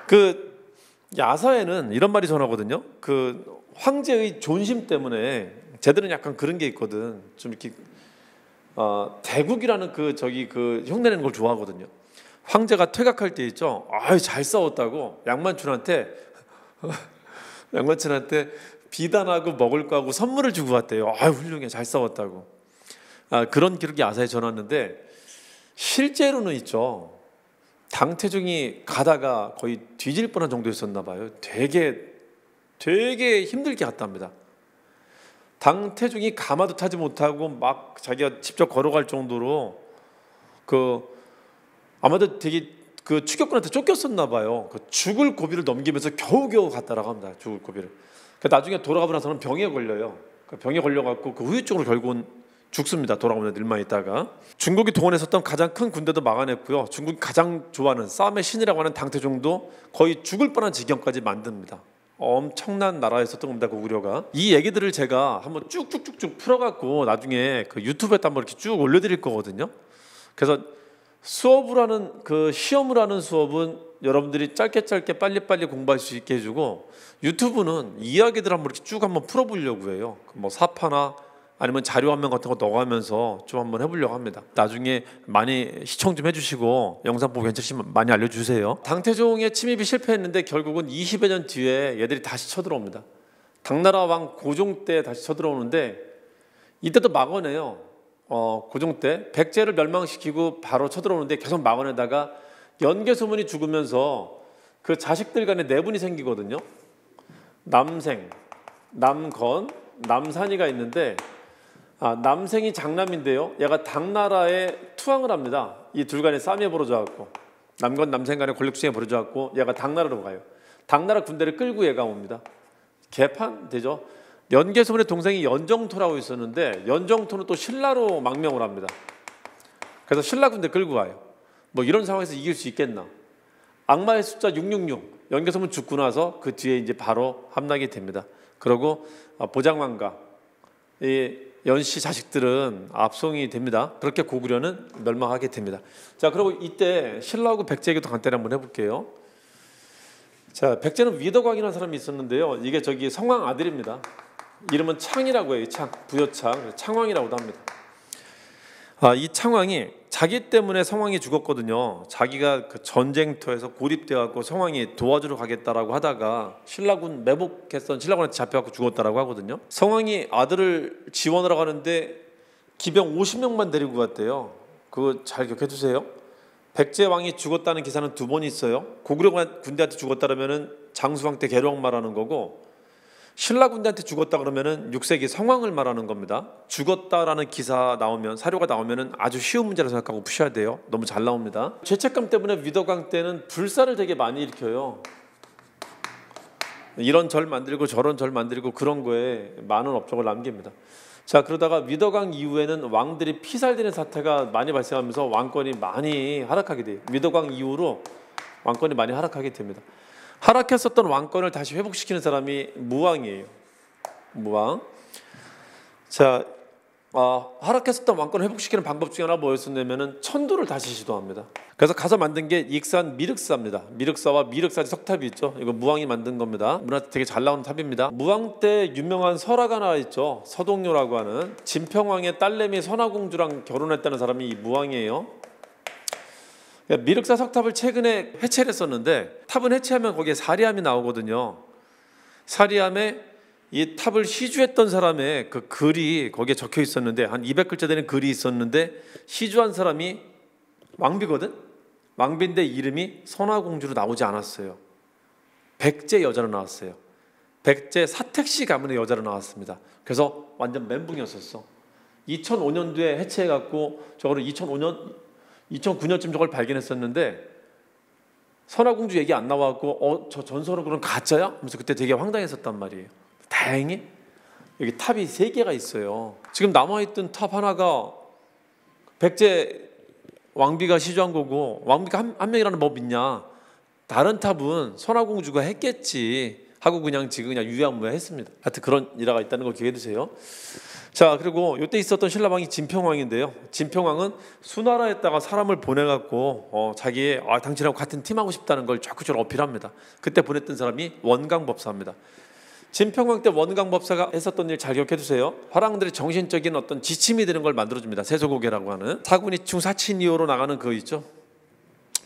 Speaker 1: 그 야사에는 이런 말이 전하거든요. 그 황제의 존심 때문에 쟤들은 약간 그런 게 있거든. 좀 이렇게 대국이라는 그 흉내내는 걸 좋아하거든요. 황제가 퇴각할 때 있죠. 잘 싸웠다고 양만춘한테 비단하고 먹을 거 하고 선물을 주고 갔대요. 훌륭해, 잘 싸웠다고. 그런 기록이 야사에 전했는데 실제로는 있죠. 당태종이 가다가 거의 뒤질 뻔한 정도였었나 봐요. 되게 힘들게 갔답니다. 당태종이 가마도 타지 못하고 막 자기가 직접 걸어갈 정도로 아마도 되게 그 추격군한테 쫓겼었나 봐요. 그 죽을 고비를 넘기면서 겨우겨우 갔다라고 합니다. 죽을 고비를. 나중에 돌아가고 나서는 병에 걸려요. 병에 걸려갖고 그 후유증으로 결국은 죽습니다. 돌아오는 일만 있다가. 중국이 동원했었던 가장 큰 군대도 막아냈고요. 중국이 가장 좋아하는 싸움의 신이라고 하는 당태종도 거의 죽을 뻔한 지경까지 만듭니다. 엄청난 나라였었던 겁니다. 고구려가. 이 얘기들을 제가 한번 쭉쭉쭉쭉 풀어갖고 나중에 그 유튜브에다 한번 이렇게 쭉 올려드릴 거거든요. 그래서 수업을 하는 그 시험을 하는 수업은 여러분들이 짧게 빨리빨리 공부할 수 있게 해주고, 유튜브는 이야기들 한번 이렇게 쭉 한번 풀어보려고 해요. 뭐 사파나 아니면 자료 화면 같은 거 넣어가면서 좀 한번 해보려고 합니다. 나중에 많이 시청 좀 해주시고 영상 보고 괜찮으시면 많이 알려주세요. 당태종의 침입이 실패했는데 결국은 20여 년 뒤에 얘들이 다시 쳐들어옵니다. 당나라 왕 고종 때 다시 쳐들어오는데 이때도 막아내요. 고종 때 백제를 멸망시키고 바로 쳐들어오는데 계속 막아내다가 연개소문이 죽으면서 그 자식들 간에 내분이 생기거든요. 남생, 남건, 남산이가 있는데 남생이 장남인데요. 얘가 당나라에 투항을 합니다. 이 둘 간에 싸움이 벌어져갖고, 남건 남생 간에 권력투쟁이 벌어져갖고 얘가 당나라로 가요. 당나라 군대를 끌고 얘가 옵니다. 개판 되죠. 연개소문의 동생이 연정토라고 있었는데 연정토는 또 신라로 망명을 합니다. 그래서 신라 군대 끌고 와요. 뭐 이런 상황에서 이길 수 있겠나. 악마의 숫자 666, 연개소문 죽고 나서 그 뒤에 이제 바로 함락이 됩니다. 그리고 보장왕과 이 연씨 자식들은 압송이 됩니다. 그렇게 고구려는 멸망하게 됩니다. 자, 그리고 이때 신라하고 백제 얘기도 간단히 한번 해볼게요. 자, 백제는 위덕왕이라는 사람이 있었는데요. 이게 저기 성왕 아들입니다. 이름은 창이라고 해요. 창, 부여창, 창왕이라고도 합니다. 이 창왕이 자기 때문에 성왕이 죽었거든요. 자기가 그 전쟁터에서 고립되어갖고 성왕이 도와주러 가겠다라고 하다가 신라군 매복했던 신라군한테 잡혀갖고 죽었다라고 하거든요. 성왕이 아들을 지원하러 가는데 기병 50명만 데리고 갔대요. 그거 잘 기억해두세요. 백제 왕이 죽었다는 기사는 두 번 있어요. 고구려 군대한테 죽었다라면은 장수왕 때 계룡 말하는 거고, 신라 군대한테 죽었다 그러면은 6세기 성왕을 말하는 겁니다. 죽었다라는 기사 나오면, 사료가 나오면은 아주 쉬운 문제라 생각하고 푸셔야 돼요. 너무 잘 나옵니다. 죄책감 때문에 위덕왕 때는 불사를 되게 많이 일으켜요. 이런 절 만들고 저런 절 만들고 그런 거에 많은 업적을 남깁니다. 자, 그러다가 위덕왕 이후에는 왕들이 피살되는 사태가 많이 발생하면서 왕권이 많이 하락하게 돼요. 위덕왕 이후로 왕권이 많이 하락하게 됩니다. 하락했었던 왕권을 다시 회복시키는 사람이 무왕이에요. 무왕. 자, 하락했었던 왕권을 회복시키는 방법 중에 하나 뭐였었냐면은 천도를 다시 시도합니다. 그래서 가서 만든 게 익산 미륵사입니다. 미륵사와 미륵사지 석탑이 있죠. 이거 무왕이 만든 겁니다. 문화 되게 잘 나오는 탑입니다. 무왕 때 유명한 설화가 하나 있죠. 서동요라고 하는 진평왕의 딸내미 선화공주랑 결혼했다는 사람이 이 무왕이에요. 미륵사 석탑을 최근에 해체를 했었는데, 탑은 해체하면 거기에 사리함이 나오거든요. 사리함에 이 탑을 시주했던 사람의 그 글이 거기에 적혀 있었는데, 한 200글자 되는 글이 있었는데, 시주한 사람이 왕비거든? 왕비인데 이름이 선화공주로 나오지 않았어요. 백제 여자로 나왔어요. 백제 사택시 가문의 여자로 나왔습니다. 그래서 완전 멘붕이었었어. 2005년도에 해체해갖고 저거를 2009년쯤 저걸 발견했었는데, 선화공주 얘기 안 나와갖고 저 전설은 그럼 가짜야? 하면서 그때 되게 황당했었단 말이에요. 다행히 여기 탑이 3개가 있어요. 지금 남아있던 탑 하나가 백제 왕비가 시주한 거고, 왕비가 한 명이라는 법 있냐? 다른 탑은 선화공주가 했겠지 하고 그냥 지금 그냥 유야무야했습니다. 하여튼 그런 일화가 있다는 걸 기억해 두세요. 자, 그리고 이때 있었던 신라왕이 진평왕인데요. 진평왕은 수나라에다가 사람을 보내갖고 자기의 당신하고 같은 팀하고 싶다는 걸 적극적으로 어필합니다. 그때 보냈던 사람이 원강법사입니다. 진평왕 때 원강법사가 했었던 일 잘 기억해 두세요. 화랑들의 정신적인 어떤 지침이 되는 걸 만들어줍니다. 세소고개라고 하는 사군이충 사친이오로 나가는 그거 있죠.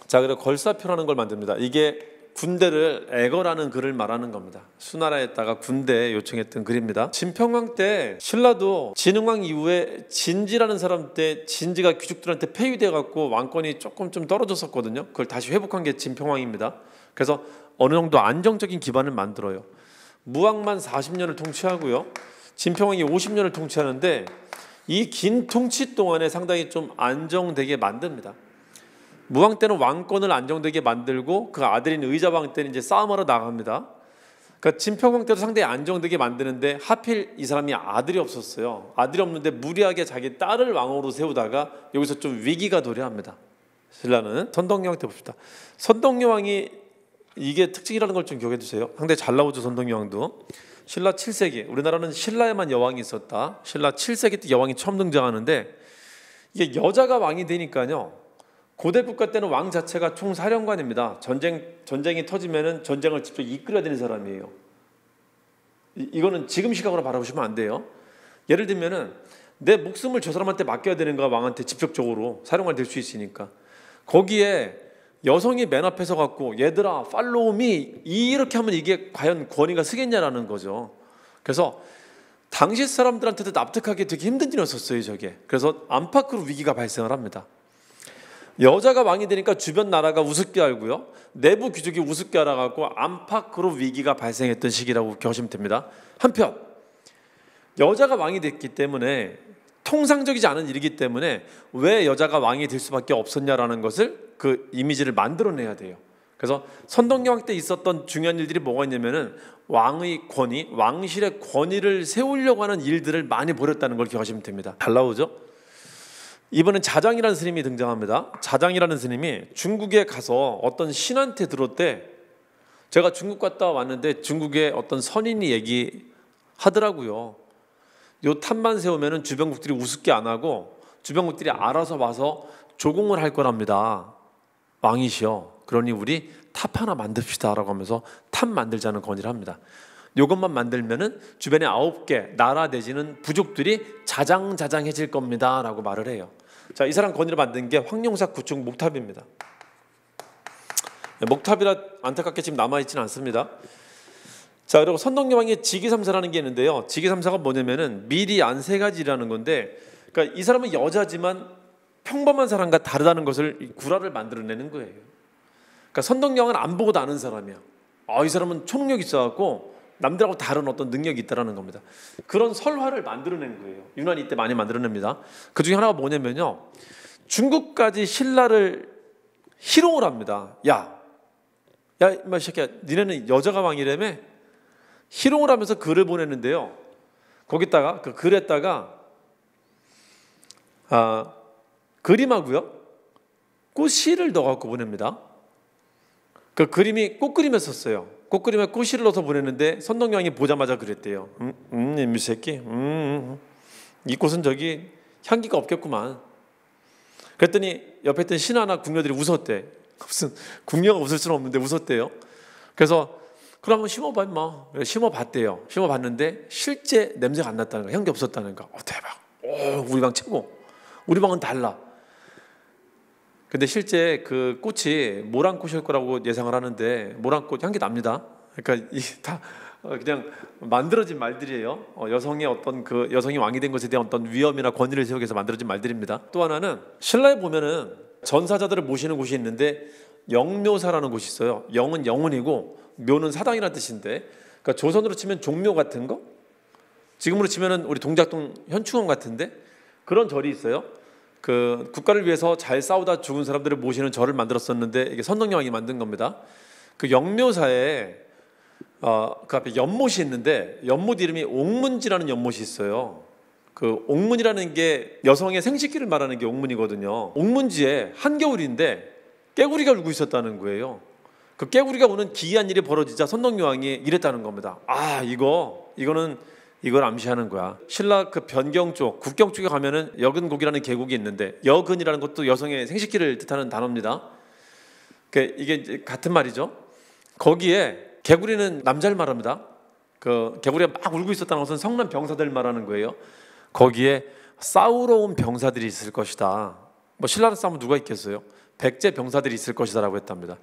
Speaker 1: 자, 그리고 걸사표라는 걸 만듭니다. 이게 군대를 애거라는 글을 말하는 겁니다. 수나라에다가 군대 요청했던 글입니다. 진평왕 때 신라도 진흥왕 이후에 진지라는 사람 때 진지가 귀족들한테 폐위돼 갖고 왕권이 조금 좀 떨어졌었거든요. 그걸 다시 회복한 게 진평왕입니다. 그래서 어느 정도 안정적인 기반을 만들어요. 무왕만 40년을 통치하고요. 진평왕이 50년을 통치하는데 이 긴 통치 동안에 상당히 좀 안정되게 만듭니다. 무왕 때는 왕권을 안정되게 만들고 그 아들인 의자왕 때는 이제 싸움하러 나갑니다. 그러니까 진평 때도 상당히 안정되게 만드는데 하필 이 사람이 아들이 없었어요. 아들이 없는데 무리하게 자기 딸을 왕으로 세우다가 여기서 좀 위기가 도래합니다. 신라는 선덕여왕 때 봅시다. 선덕여왕이 이게 특징이라는 걸 좀 기억해 두세요. 상당히 잘 나오죠, 선덕여왕도. 신라 7세기, 우리나라는 신라에만 여왕이 있었다. 신라 7세기 때 여왕이 처음 등장하는데 이게 여자가 왕이 되니까요. 고대 국가 때는 왕 자체가 총사령관입니다. 전쟁이 터지면은 전쟁을 직접 이끌어야 되는 사람이에요. 이거는 지금 시각으로 바라보시면 안 돼요. 예를 들면은 내 목숨을 저 사람한테 맡겨야 되는 거야. 왕한테 직접적으로 사령관이 될 수 있으니까. 거기에 여성이 맨 앞에 서 갖고 얘들아 팔로우 미 이렇게 하면 이게 과연 권위가 서겠냐라는 거죠. 그래서 당시 사람들한테도 납득하기 되게 힘든 일이었었어요, 저게. 그래서 안팎으로 위기가 발생을 합니다. 여자가 왕이 되니까 주변 나라가 우습게 알고요, 내부 귀족이 우습게 알아갖고 안팎으로 위기가 발생했던 시기라고 보시면 됩니다. 한편 여자가 왕이 됐기 때문에 통상적이지 않은 일이기 때문에 왜 여자가 왕이 될 수밖에 없었냐라는 것을 그 이미지를 만들어내야 돼요. 그래서 선덕여왕 때 있었던 중요한 일들이 뭐가 있냐면은 왕의 권위, 왕실의 권위를 세우려고 하는 일들을 많이 벌였다는 걸 기억하시면 됩니다. 잘 나오죠? 이번엔 자장이라는 스님이 등장합니다. 자장이라는 스님이 중국에 가서 어떤 신한테 들었대. 제가 중국 갔다 왔는데 중국의 어떤 선인이 얘기하더라고요. 요 탑만 세우면은 주변국들이 우습게 안 하고 주변국들이 알아서 와서 조공을 할 거랍니다. 왕이시여. 그러니 우리 탑 하나 만듭시다 라고 하면서 탑 만들자는 건의를 합니다. 요것만 만들면은 주변에 9개 나라 내지는 부족들이 자장자장해질 겁니다 라고 말을 해요. 자, 이 사람 건의를 만든 게 황룡사 구축 목탑입니다. 목탑이라 안타깝게 지금 남아있지는 않습니다. 자, 그리고 선덕여왕의 직위삼사라는 게 있는데요. 직위삼사가 뭐냐면은 미리 안 세 가지라는 건데, 그러니까 이 사람은 여자지만 평범한 사람과 다르다는 것을 구라를 만들어내는 거예요. 그러니까 선덕여왕은 안 보고도 아는 사람이야. 이 사람은 초능력이 있어갖고 남들하고 다른 어떤 능력이 있다라는 겁니다. 그런 설화를 만들어낸 거예요. 유난히 이때 많이 만들어냅니다. 그 중에 하나가 뭐냐면요, 중국까지 신라를 희롱을 합니다. 야, 이 새끼야, 니네는 여자가 왕이라며? 희롱을 하면서 글을 보냈는데요. 거기다가 그 글에다가 그림하고요 꽃씨를 넣어갖고 보냅니다. 그 그림이 꽃그림이었어요. 꽃그림에 꽃씨를 넣어서 보냈는데 선덕여왕이 보자마자 그랬대요. 이 새끼, 이 꽃은 저기 향기가 없겠구만. 그랬더니 옆에 있던 신하나 궁녀들이 웃었대. 무슨 궁녀가 웃을 수는 없는데 웃었대요. 그래서 그럼 한번 심어봐 임마. 심어봤대요. 심어봤는데 실제 냄새가 안 났다는 거, 향기 없었다는 거. 대박. 우리 방 최고. 우리 방은 달라. 근데 실제 그 꽃이 모란꽃일 거라고 예상을 하는데 모란꽃 향기 납니다. 그러니까 이 다 그냥 만들어진 말들이에요. 여성의 어떤 그 여성이 왕이 된 것에 대한 어떤 위험이나 권위를 세우기 위해서 만들어진 말들입니다. 또 하나는 신라에 보면은 전사자들을 모시는 곳이 있는데 영묘사라는 곳이 있어요. 영은 영혼이고 묘는 사당이라는 뜻인데, 그러니까 조선으로 치면 종묘 같은 거, 지금으로 치면은 우리 동작동 현충원 같은데 그런 절이 있어요. 그 국가를 위해서 잘 싸우다 죽은 사람들을 모시는 절을 만들었었는데 이게 선덕여왕이 만든 겁니다. 그 영묘사에 그 앞에 연못이 있는데 연못 이름이 옥문지라는 연못이 있어요. 그 옥문이라는 게 여성의 생식기를 말하는 게 옥문이거든요. 옥문지에 한겨울인데 깨구리가 울고 있었다는 거예요. 그 깨구리가 우는 기이한 일이 벌어지자 선덕여왕이 이랬다는 겁니다. 이걸 암시하는 거야. 신라 그 변경 쪽, 국경 쪽에 가면은 여근곡이라는 계곡이 있는데, 여근이라는 것도 여성의 생식기를 뜻하는 단어입니다. 이게 같은 말이죠. 거기에 개구리는 남자를 말합니다. 그 개구리가 막 울고 있었다는 것은 성난 병사들 말하는 거예요. 거기에 싸우러 온 병사들이 있을 것이다. 뭐 신라를 싸우면 누가 있겠어요? 백제 병사들이 있을 것이다라고 했답니다.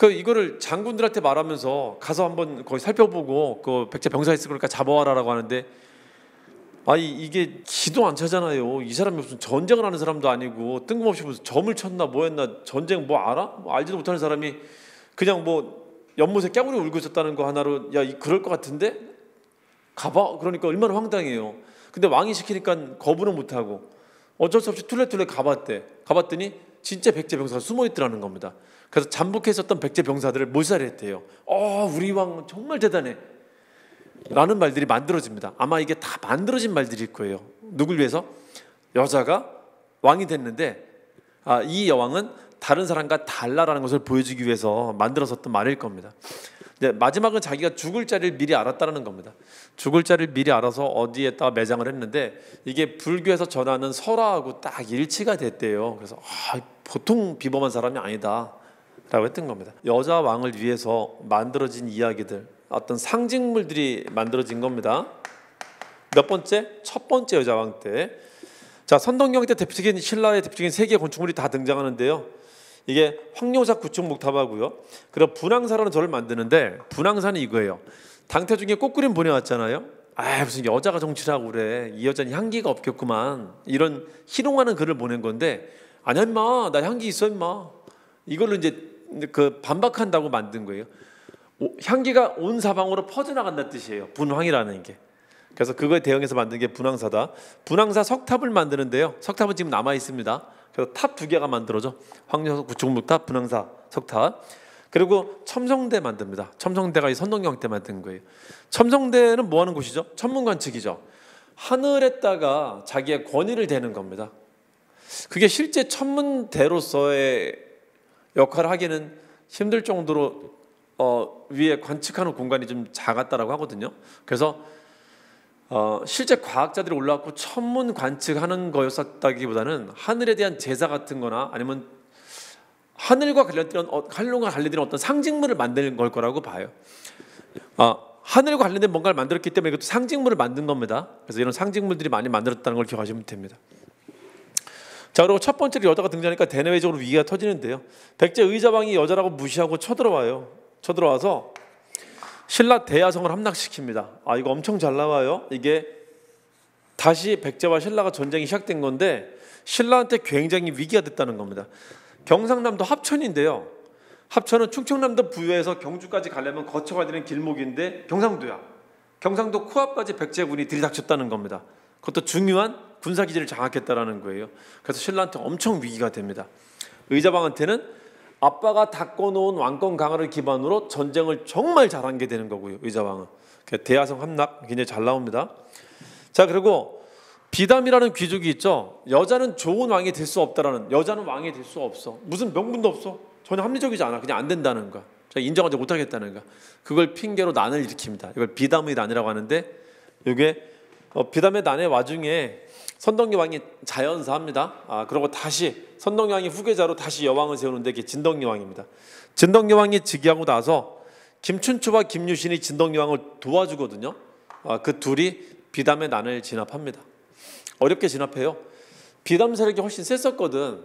Speaker 1: 이거를 장군들한테 말하면서 가서 한번 거기 살펴보고 그 백제 병사 있을 거니까 잡아와라라고 하는데, 이게 기도 안 차잖아요. 이 사람이 무슨 전쟁을 하는 사람도 아니고 뜬금없이 무슨 점을 쳤나 뭐 했나, 전쟁 뭐 알아? 뭐 알지도 못하는 사람이 그냥 뭐 연못에 깨구리 울고 있었다는 거 하나로 그럴 것 같은데 가봐. 그러니까 얼마나 황당해요. 근데 왕이 시키니까 거부는 못하고 어쩔 수 없이 툴레툴레 가봤대. 가봤더니 진짜 백제 병사가 숨어 있더라는 겁니다. 그래서 잠복해 있었던 백제 병사들을 몰살했대요. 우리 왕 정말 대단해 라는 말들이 만들어집니다. 아마 이게 다 만들어진 말들일 거예요. 누굴 위해서? 여자가 왕이 됐는데 이 여왕은 다른 사람과 달라라는 것을 보여주기 위해서 만들어섰던 말일 겁니다. 마지막은 자기가 죽을 자리를 미리 알았다는 겁니다. 죽을 자리를 미리 알아서 어디에다 매장을 했는데 이게 불교에서 전하는 설화하고 딱 일치가 됐대요. 그래서 보통 비범한 사람이 아니다 라고 했던 겁니다. 여자 왕을 위해서 만들어진 이야기들, 어떤 상징물들이 만들어진 겁니다. 몇 번째? 첫 번째 여자 왕 때. 자, 선덕여왕 때 대표적인 신라의 대표적인 세 개의 건축물이 다 등장하는데요. 이게 황룡사 구축목탑하고요. 그리고 분황사라는 절을 만드는데 분황사는 이거예요. 당태중에 꽃그림 보내왔잖아요. 무슨 여자가 정치를 하고 그래. 이 여자는 향기가 없겠구만. 이런 희롱하는 글을 보낸 건데 아니야 임마, 나 향기 있어 임마. 이걸로 이제 그 반박한다고 만든 거예요. 향기가 온 사방으로 퍼져나간다는 뜻이에요. 분황이라는 게. 그래서 그거에 대응해서 만든 게 분황사다. 분황사 석탑을 만드는데요. 석탑은 지금 남아 있습니다. 그래서 탑 2개가 만들어져. 황룡사 구축목탑, 분황사 석탑. 그리고 첨성대 만듭니다. 첨성대가 이 선덕여왕 때 만든 거예요. 첨성대는 뭐 하는 곳이죠? 천문관측이죠. 하늘에다가 자기의 권위를 대는 겁니다. 그게 실제 천문대로서의 역할을 하기는 힘들 정도로 위에 관측하는 공간이 좀 작았다라고 하거든요. 그래서 실제 과학자들이 올라왔고 천문 관측하는 거였었다기보다는 하늘에 대한 제사 같은 거나 아니면 하늘과 관련된 어떤 상징물을 만드는 걸 거라고 봐요. 하늘과 관련된 뭔가를 만들었기 때문에 이것도 상징물을 만든 겁니다. 그래서 이런 상징물들이 많이 만들었다는 걸 기억하시면 됩니다. 자, 그리고 첫 번째로 여자가 등장하니까 대내외적으로 위기가 터지는데요. 백제 의자왕이 여자라고 무시하고 쳐들어와서 신라 대야성을 함락시킵니다. 이거 엄청 잘 나와요. 이게 다시 백제와 신라가 전쟁이 시작된 건데 신라한테 굉장히 위기가 됐다는 겁니다. 경상남도 합천인데요. 합천은 충청남도 부여에서 경주까지 가려면 거쳐가야 되는 길목인데 경상도야. 경상도 코앞까지 백제군이 들이닥쳤다는 겁니다. 그것도 중요한 군사기지를 장악했다라는 거예요. 그래서 신라한테 엄청 위기가 됩니다. 의자왕한테는 아빠가 닦아놓은 왕권 강화를 기반으로 전쟁을 정말 잘한 게 되는 거고요. 의자왕은 대야성 함락 굉장히 잘 나옵니다. 자, 그리고 비담이라는 귀족이 있죠. 여자는 좋은 왕이 될 수 없다라는, 여자는 왕이 될 수 없어. 무슨 명분도 없어. 전혀 합리적이지 않아. 그냥 안 된다는 거. 인정하지 못하겠다는 거. 그걸 핑계로 난을 일으킵니다. 이걸 비담의 난이라고 하는데 이게 비담의 난의 와중에 선덕여왕이 자연사합니다. 그리고 다시 선덕여왕이 후계자로 다시 여왕을 세우는데 그게 진덕여왕입니다. 진덕여왕이 즉위하고 나서 김춘추와 김유신이 진덕여왕을 도와주거든요. 그 둘이 비담의 난을 진압합니다. 어렵게 진압해요. 비담 세력이 훨씬 셌었거든.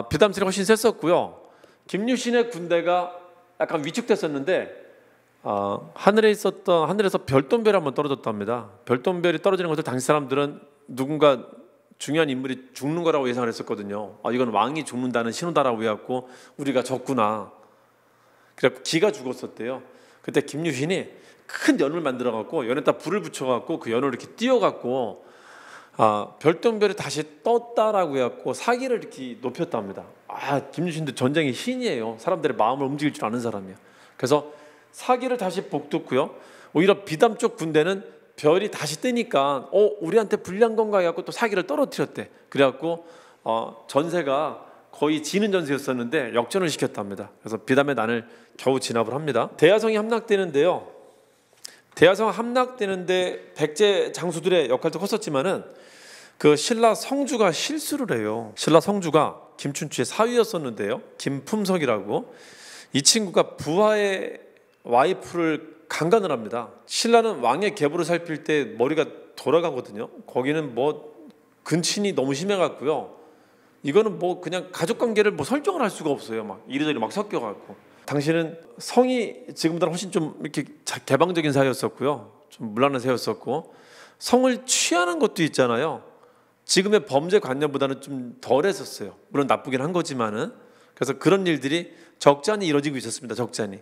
Speaker 1: 비담 세력이 훨씬 셌었고요. 김유신의 군대가 약간 위축됐었는데 하늘에서 별똥별이 한번 떨어졌답니다. 별똥별이 떨어지는 것을 당시 사람들은 누군가 중요한 인물이 죽는 거라고 예상을 했었거든요. 이건 왕이 죽는다는 신호다라고 해갖고 우리가 졌구나. 그래서 기가 죽었었대요. 그때 김유신이 큰 연을 만들어갖고 연에다 불을 붙여갖고 그 연을 이렇게 띄워갖고 별똥별이 다시 떴다라고 해갖고 사기를 이렇게 높였답니다. 김유신도 전쟁의 신이에요. 사람들의 마음을 움직일 줄 아는 사람이야. 그래서 사기를 다시 복돋고요. 오히려 비담 쪽 군대는 별이 다시 뜨니까 우리한테 불리한 건가 해갖고 또 사기를 떨어뜨렸대. 그래갖고 전세가 거의 지는 전세였었는데 역전을 시켰답니다. 그래서 비담의 난을 겨우 진압을 합니다. 대야성이 함락되는데요. 대야성 함락되는데 백제 장수들의 역할도 컸었지만은 그 신라 성주가 실수를 해요. 신라 성주가 김춘추의 사위였었는데요. 김품석이라고. 이 친구가 부하의 와이프를 강간을 합니다. 신라는 왕의 계보를 살필 때 머리가 돌아가거든요. 거기는 근친이 너무 심해갖고요. 이거는 그냥 가족관계를 설정을 할 수가 없어요. 막 이리저리 막 섞여갖고. 당시는 성이 지금보다 훨씬 좀 이렇게 개방적인 사회였었고요. 좀 문란한 사회였었고 성을 취하는 것도 있잖아요. 지금의 범죄 관념보다는 좀 덜했었어요. 물론 나쁘긴 한 거지만은. 그래서 그런 일들이 적잖이 이루어지고 있었습니다. 적잖이.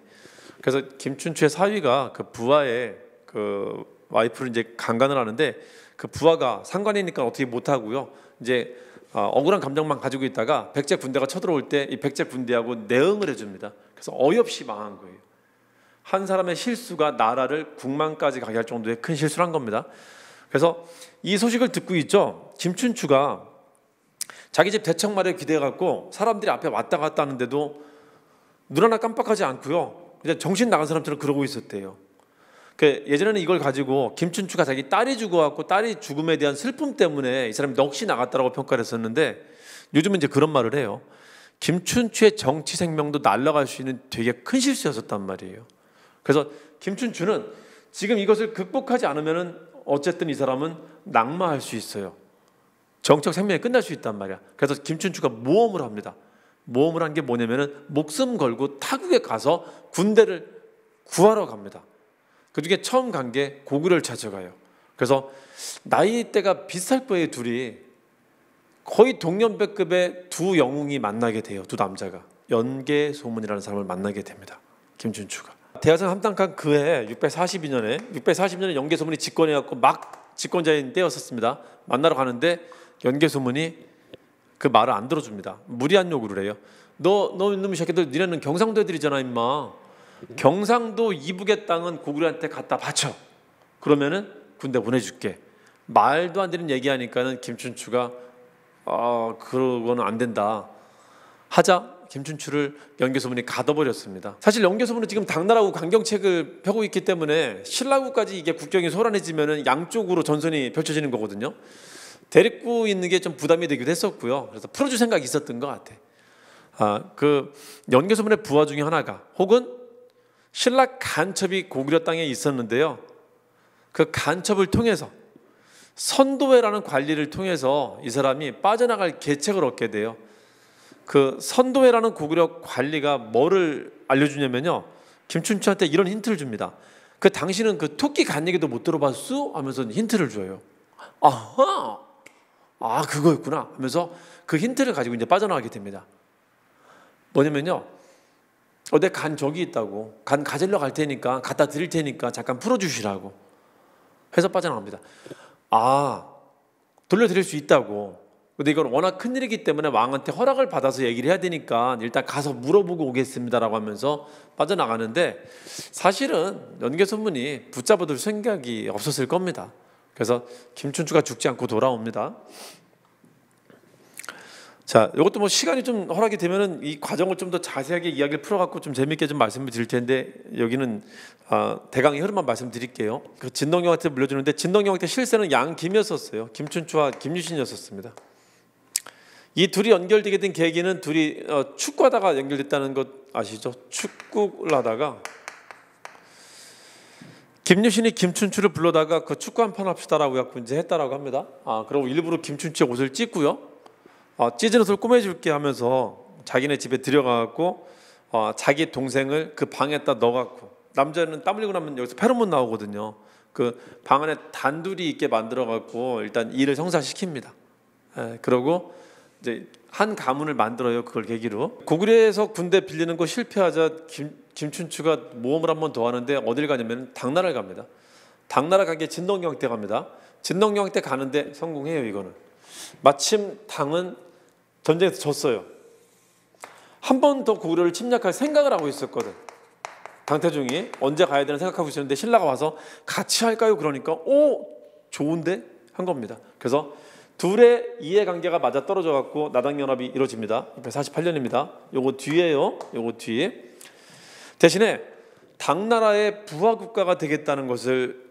Speaker 1: 그래서 김춘추의 사위가 그 부하의 그 와이프를 이제 강간을 하는데 그 부하가 상관이니까 어떻게 못 하고요. 이제 억울한 감정만 가지고 있다가 백제 군대가 쳐들어올 때 이 백제 군대하고 내응을 해줍니다. 그래서 어이없이 망한 거예요. 한 사람의 실수가 나라를 국망까지 가게 할 정도의 큰 실수를 한 겁니다. 그래서 이 소식을 듣고 있죠. 김춘추가 자기 집 대청마루에 기대갖고 사람들이 앞에 왔다 갔다 하는데도 눈 하나 깜빡하지 않고요. 그냥 정신 나간 사람처럼 그러고 있었대요. 예전에는 이걸 가지고 김춘추가 자기 딸이 죽어갖고 딸이 죽음에 대한 슬픔 때문에 이 사람이 넋이 나갔다라고 평가를 했었는데 요즘은 이제 그런 말을 해요. 김춘추의 정치 생명도 날아갈 수 있는 되게 큰 실수였었단 말이에요. 그래서 김춘추는 지금 이것을 극복하지 않으면은 어쨌든 이 사람은 낙마할 수 있어요. 정적 생명이 끝날 수 있단 말이야. 그래서 김춘추가 모험을 합니다. 모험을 한 게 뭐냐면은 목숨 걸고 타국에 가서 군대를 구하러 갑니다. 그중에 처음 간 게 고구려를 찾아가요. 그래서 나이대가 비슷할 거예요. 둘이 거의 동년배급의 두 영웅이 만나게 돼요. 두 남자가 연개소문이라는 사람을 만나게 됩니다. 김춘추가 대화성 함당칸 그해 642년에 연개소문이 집권해갖고 막 집권자인 때였었습니다. 만나러 가는데 연개소문이 그 말을 안 들어줍니다. 무리한 요구를 해요. 너 이놈의 새끼들, 니네는 경상도 애들이잖아 임마. 경상도 이북의 땅은 고구려한테 갖다 바쳐. 그러면은 군대 보내줄게. 말도 안 되는 얘기하니까는 김춘추가 그거는 안 된다 하자 김춘추를 연개소문이 가둬버렸습니다. 사실 연개소문은 지금 당나라하고 강경책을 펴고 있기 때문에 신라국까지 이게 국경이 소란해지면은 양쪽으로 전선이 펼쳐지는 거거든요. 데리고 있는 게 좀 부담이 되기도 했었고요. 그래서 풀어줄 생각이 있었던 것 같아. 그 연개소문의 부하 중에 하나가 혹은 신라 간첩이 고구려 땅에 있었는데요. 그 간첩을 통해서 선도회라는 관리를 통해서 이 사람이 빠져나갈 계책을 얻게 돼요. 그 선도회라는 고구려 관리가 뭐를 알려주냐면요. 김춘추한테 이런 힌트를 줍니다. 그 당신은 그 토끼 간 얘기도 못 들어봤어? 하면서 힌트를 줘요. 아하, 그거였구나 하면서 그 힌트를 가지고 이제 빠져나가게 됩니다. 뭐냐면요. 내 간 저기 있다고, 간 가지러 갈 테니까 갖다 드릴 테니까 잠깐 풀어주시라고 해서 빠져나갑니다. 돌려드릴 수 있다고. 근데 이건 워낙 큰일이기 때문에 왕한테 허락을 받아서 얘기를 해야 되니까 일단 가서 물어보고 오겠습니다라고 하면서 빠져나가는데 사실은 연개소문이 붙잡아둘 생각이 없었을 겁니다. 그래서 김춘추가 죽지 않고 돌아옵니다. 자, 이것도 뭐 시간이 좀 허락이 되면은 이 과정을 좀 더 자세하게 이야기를 풀어갖고 좀 재밌게 좀 말씀을 드릴 텐데 여기는 대강의 흐름만 말씀드릴게요. 그 진동영한테 물려주는데 진동영한테 실세는 양김이었었어요. 김춘추와 김유신이었습니다. 이 둘이 연결되게 된 계기는 둘이 축구하다가 연결됐다는 것 아시죠? 축구를 하다가 김유신이 김춘추를 불러다가 그 축구 한 판 합시다라고 해서 이제 했다라고 합니다. 그리고 일부러 김춘추의 옷을 찢고요. 찢은 옷을 꾸며줄게 하면서 자기네 집에 들여가갖고 자기 동생을 그 방에다 넣어갖고 남자는 땀 흘리고 나면 여기서 페로몬 나오거든요. 그 방 안에 단둘이 있게 만들어갖고 일단 일을 성사시킵니다. 그러고 이제 한 가문을 만들어요. 그걸 계기로 고구려에서 군대 빌리는 거 실패하자 김춘추가 모험을 한 번 더 하는데 어딜 가냐면 당나라를 갑니다. 당나라 가게 진동경 때 갑니다. 진동경 때 가는데 성공해요. 이거는 마침 당은 전쟁에서 졌어요. 한 번 더 고구려를 침략할 생각을 하고 있었거든. 당태종이 언제 가야 되나 생각하고 있었는데 신라가 와서 같이 할까요? 그러니까 좋은데 한 겁니다. 그래서 둘의 이해관계가 맞아 떨어져 갖고 나당연합이 이루어집니다. 648년입니다. 요거 뒤에요. 요거 뒤에 대신에 당나라의 부하 국가가 되겠다는 것을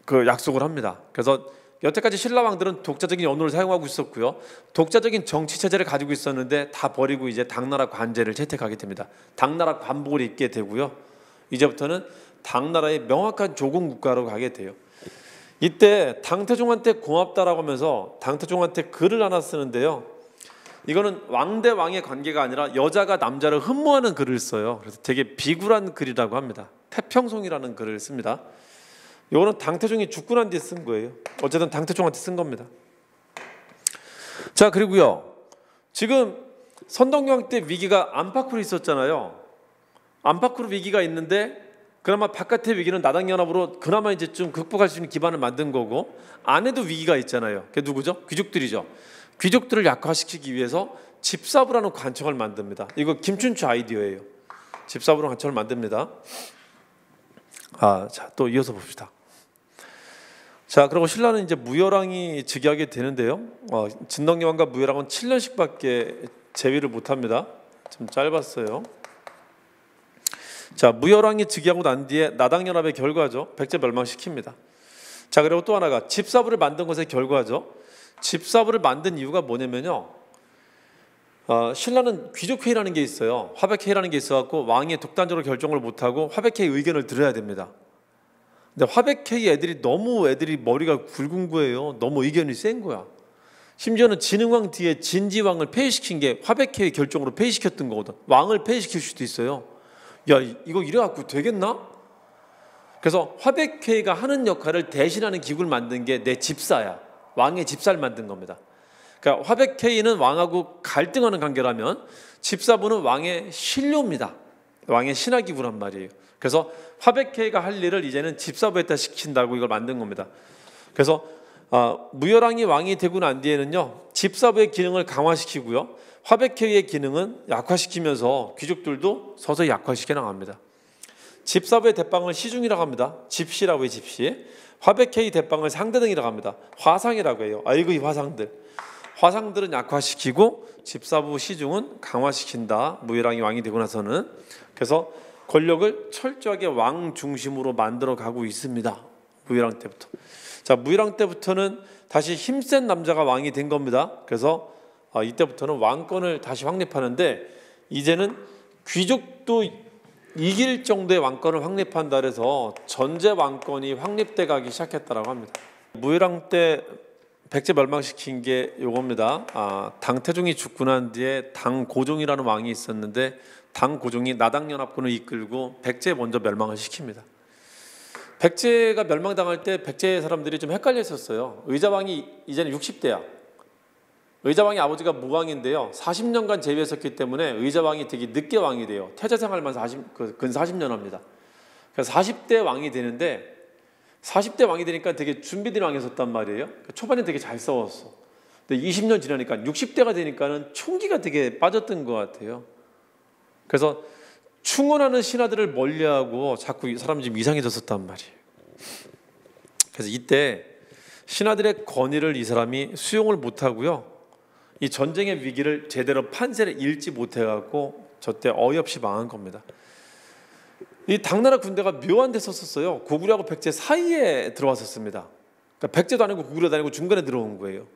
Speaker 1: 그 약속을 합니다. 그래서 여태까지 신라 왕들은 독자적인 언어를 사용하고 있었고요. 독자적인 정치 체제를 가지고 있었는데 다 버리고 이제 당나라 관제를 채택하게 됩니다. 당나라 관복을 입게 되고요. 이제부터는 당나라의 명확한 조공 국가로 가게 돼요. 이때 당태종한테 고맙다라고 하면서 당태종한테 글을 하나 쓰는데요. 이거는 왕 대 왕의 관계가 아니라 여자가 남자를 흠모하는 글을 써요. 그래서 되게 비굴한 글이라고 합니다. 태평송이라는 글을 씁니다. 이거는 당태종이 죽고 난 뒤에 쓴 거예요. 어쨌든 당태종한테 쓴 겁니다. 자, 그리고요. 지금 선동경 때 위기가 안팎으로 있었잖아요. 안팎으로 위기가 있는데 그나마 바깥의 위기는 나당연합으로 그나마 이제 좀 극복할 수 있는 기반을 만든 거고 안에도 위기가 있잖아요. 그게 누구죠? 귀족들이죠. 귀족들을 약화시키기 위해서 집사부라는 관청을 만듭니다. 이거 김춘추 아이디어예요. 집사부라는 관청을 만듭니다. 자, 또 이어서 봅시다. 자, 그리고 신라는 이제 무열왕이 즉위하게 되는데요. 진덕기 왕과 무열왕은 7년씩밖에 재위를 못합니다. 좀 짧았어요. 자, 무열왕이 즉위하고 난 뒤에 나당연합의 결과죠. 백제 멸망시킵니다. 자, 그리고 또 하나가 집사부를 만든 것의 결과죠. 집사부를 만든 이유가 뭐냐면요. 신라는 귀족회의라는 게 있어요. 화백회의라는 게 있어갖고 왕이 독단적으로 결정을 못하고 화백회의 의견을 들어야 됩니다. 근데 화백회의 애들이 머리가 굵은 거예요. 너무 의견이 센 거야. 심지어는 진흥왕 뒤에 진지왕을 폐위시킨 게 화백회의 결정으로 폐위시켰던 거거든. 왕을 폐위시킬 수도 있어요. 야, 이거 이래갖고 되겠나? 그래서 화백회의가 하는 역할을 대신하는 기구를 만든 게 내 집사야. 왕의 집사를 만든 겁니다. 그러니까 화백회의는 왕하고 갈등하는 관계라면 집사부는 왕의 신료입니다. 왕의 신하기구란 말이에요. 그래서 화백회의가 할 일을 이제는 집사부에다 시킨다고 이걸 만든 겁니다. 그래서 무열왕이 왕이 되고 난 뒤에는요, 집사부의 기능을 강화시키고요, 화백회의의 기능은 약화시키면서 귀족들도 서서히 약화시켜 나갑니다. 집사부의 대빵을 시중이라고 합니다. 집시라고 해요. 집시. 화백회의 대빵을 상대등이라고 합니다. 화상이라고 해요. 아이고 이 화상들. 화상들은 약화시키고 집사부 시중은 강화시킨다. 무열왕이 왕이 되고 나서는. 그래서 권력을 철저하게 왕 중심으로 만들어 가고 있습니다. 무열왕 때부터. 자, 무열왕 때부터는 다시 힘센 남자가 왕이 된 겁니다. 그래서 이때부터는 왕권을 다시 확립하는데, 이제는 귀족도 이길 정도의 왕권을 확립한다 해서 전제 왕권이 확립돼 가기 시작했다라고 합니다. 무열왕 때 백제 멸망시킨 게 요겁니다. 당태종이 죽고 난 뒤에 당고종이라는 왕이 있었는데, 당고종이 나당연합군을 이끌고 백제 먼저 멸망을 시킵니다. 백제가 멸망당할 때 백제 사람들이 좀 헷갈려 있었어요. 의자왕이 이제는 60대야. 의자왕의 아버지가 무왕인데요, 40년간 재위했었기 때문에 의자왕이 되게 늦게 왕이 돼요. 태자생활만 근 40년 합니다. 그래서 40대 왕이 되는데, 40대 왕이 되니까 되게 준비된 왕이었단 말이에요. 초반에 되게 잘 싸웠어. 근데 20년 지나니까 60대가 되니까는 총기가 되게 빠졌던 것 같아요. 그래서 충원하는 신하들을 멀리하고 자꾸 이 사람이 좀 이상해졌었단 말이에요. 그래서 이때 신하들의 건의를 이 사람이 수용을 못하고요, 이 전쟁의 위기를 제대로 판세를 읽지 못해갖고 저때 어이없이 망한 겁니다. 이 당나라 군대가 묘한 데 섰었어요. 고구려하고 백제 사이에 들어왔었습니다. 그러니까 백제도 아니고 고구려도 아니고 중간에 들어온 거예요.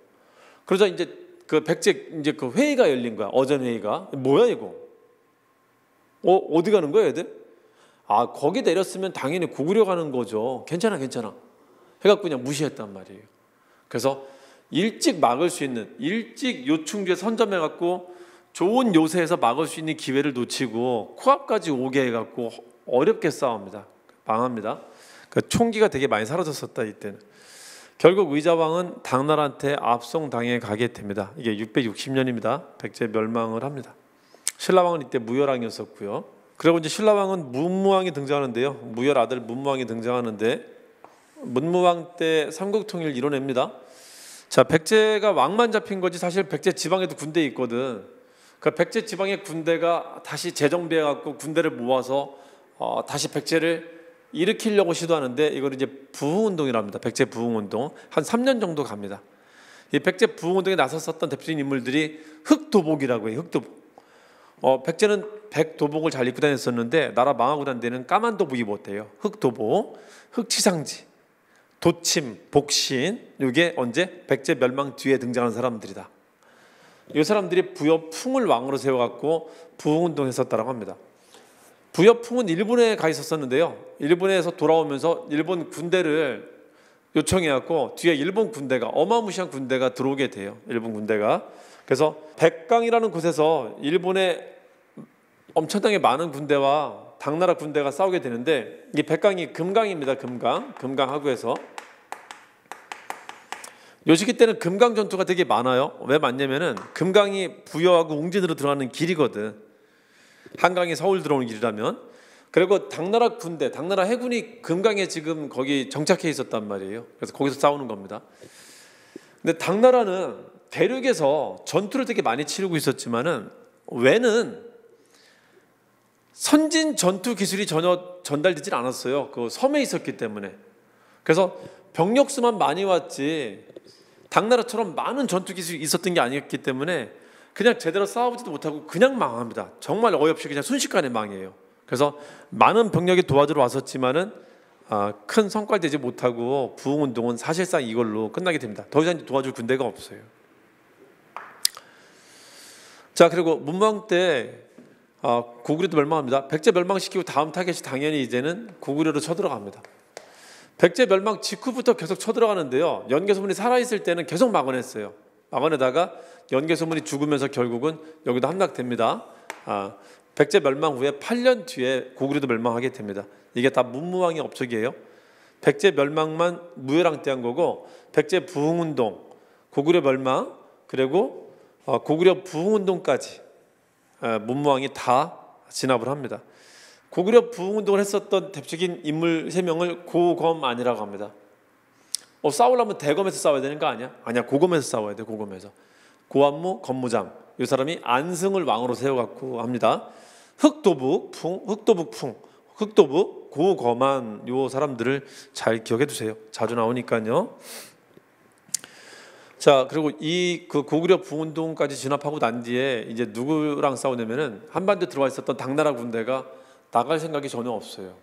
Speaker 1: 그러자 이제 그 백제 이제 그 회의가 열린 거야. 어전 회의가. 뭐야 이거? 어디 가는 거야 애들? 거기 내렸으면 당연히 고구려 가는 거죠. 괜찮아. 해갖고 그냥 무시했단 말이에요. 그래서 일찍 막을 수 있는, 일찍 요충지에 선점해갖고 좋은 요새에서 막을 수 있는 기회를 놓치고 코앞까지 오게 해갖고 어렵게 싸웁니다. 망합니다. 그러니까 총기가 되게 많이 사라졌었다 이때는. 결국 의자왕은 당나라한테 압송당해 가게 됩니다. 이게 660년입니다. 백제 멸망을 합니다. 신라왕은 이때 무열왕이었었고요. 그리고 이제 신라왕은 문무왕이 등장하는데요. 무열 아들 문무왕이 등장하는데, 문무왕 때 삼국통일 이뤄냅니다. 자, 백제가 왕만 잡힌 거지 사실 백제 지방에도 군대 있거든. 그 백제 지방의 군대가 다시 재정비해갖고 군대를 모아서 다시 백제를 일으키려고 시도하는데, 이걸 이제 부흥운동이라고 합니다. 백제 부흥운동. 한 3년 정도 갑니다. 이 백제 부흥운동에 나섰었던 대표적인 인물들이 흑도복이라고 해요. 흑도복. 백제는 백도복을 잘 입고 다녔었는데 나라 망하고 난 데는 까만 도복 입었대요. 흑도복, 흑치상지, 도침, 복신. 이게 언제? 백제 멸망 뒤에 등장한 사람들이다. 이 사람들이 부여풍을 왕으로 세워갖고 부흥운동했었다고 합니다. 부여풍은 일본에 가 있었었는데요, 일본에서 돌아오면서 일본 군대를 요청해갖고 뒤에 일본 군대가, 어마무시한 군대가 들어오게 돼요. 일본 군대가. 그래서 백강이라는 곳에서 일본의 엄청나게 많은 군대와 당나라 군대가 싸우게 되는데, 이 백강이 금강입니다. 금강하구에서. 요 시기 때는 금강 전투가 되게 많아요. 왜 많냐면은 금강이 부여하고 웅진으로 들어가는 길이거든. 한강이 서울 들어오는 길이라면. 그리고 당나라 군대, 당나라 해군이 금강에 지금 거기 정착해 있었단 말이에요. 그래서 거기서 싸우는 겁니다. 근데 당나라는 대륙에서 전투를 되게 많이 치르고 있었지만은 외는 선진 전투 기술이 전혀 전달되질 않았어요. 그 섬에 있었기 때문에. 그래서 병력 수만 많이 왔지 당나라처럼 많은 전투 기술이 있었던 게 아니었기 때문에 그냥 제대로 싸우지도 못하고 그냥 망합니다. 정말 어이없이 그냥 순식간에 망해요. 그래서 많은 병력이 도와주러 왔었지만은 큰 성과를 내지 못하고 부흥운동은 사실상 이걸로 끝나게 됩니다. 더 이상 도와줄 군대가 없어요. 자, 그리고 문무왕 때 고구려도 멸망합니다. 백제 멸망시키고 다음 타겟이 당연히 이제는 고구려로 쳐들어갑니다. 백제 멸망 직후부터 계속 쳐들어가는데요. 연개소문이 살아있을 때는 계속 막아냈어요. 막아내다가 연개소문이 죽으면서 결국은 여기도 함락됩니다. 백제 멸망 후에 8년 뒤에 고구려도 멸망하게 됩니다. 이게 다 문무왕의 업적이에요. 백제 멸망만 무열왕 때 한 거고 백제 부흥운동, 고구려 멸망, 그리고 고구려 부흥운동까지 문무왕이 다 진압을 합니다. 고구려 부흥운동을 했었던 대표적인 인물 3명을 고검안이라고 합니다. 싸우려면 대검에서 싸워야 되는 거 아니야? 아니야, 고검에서 싸워야 돼. 고검에서. 고안무, 건무장, 이 사람이 안승을 왕으로 세워갖고 합니다. 흑도북풍, 흑도북, 고검안, 요 사람들을 잘 기억해 두세요. 자주 나오니까요. 자, 그리고 그 고구려 부흥운동까지 진압하고 난 뒤에 이제 누구랑 싸우냐면은 한반도에 들어와 있었던 당나라 군대가 나갈 생각이 전혀 없어요.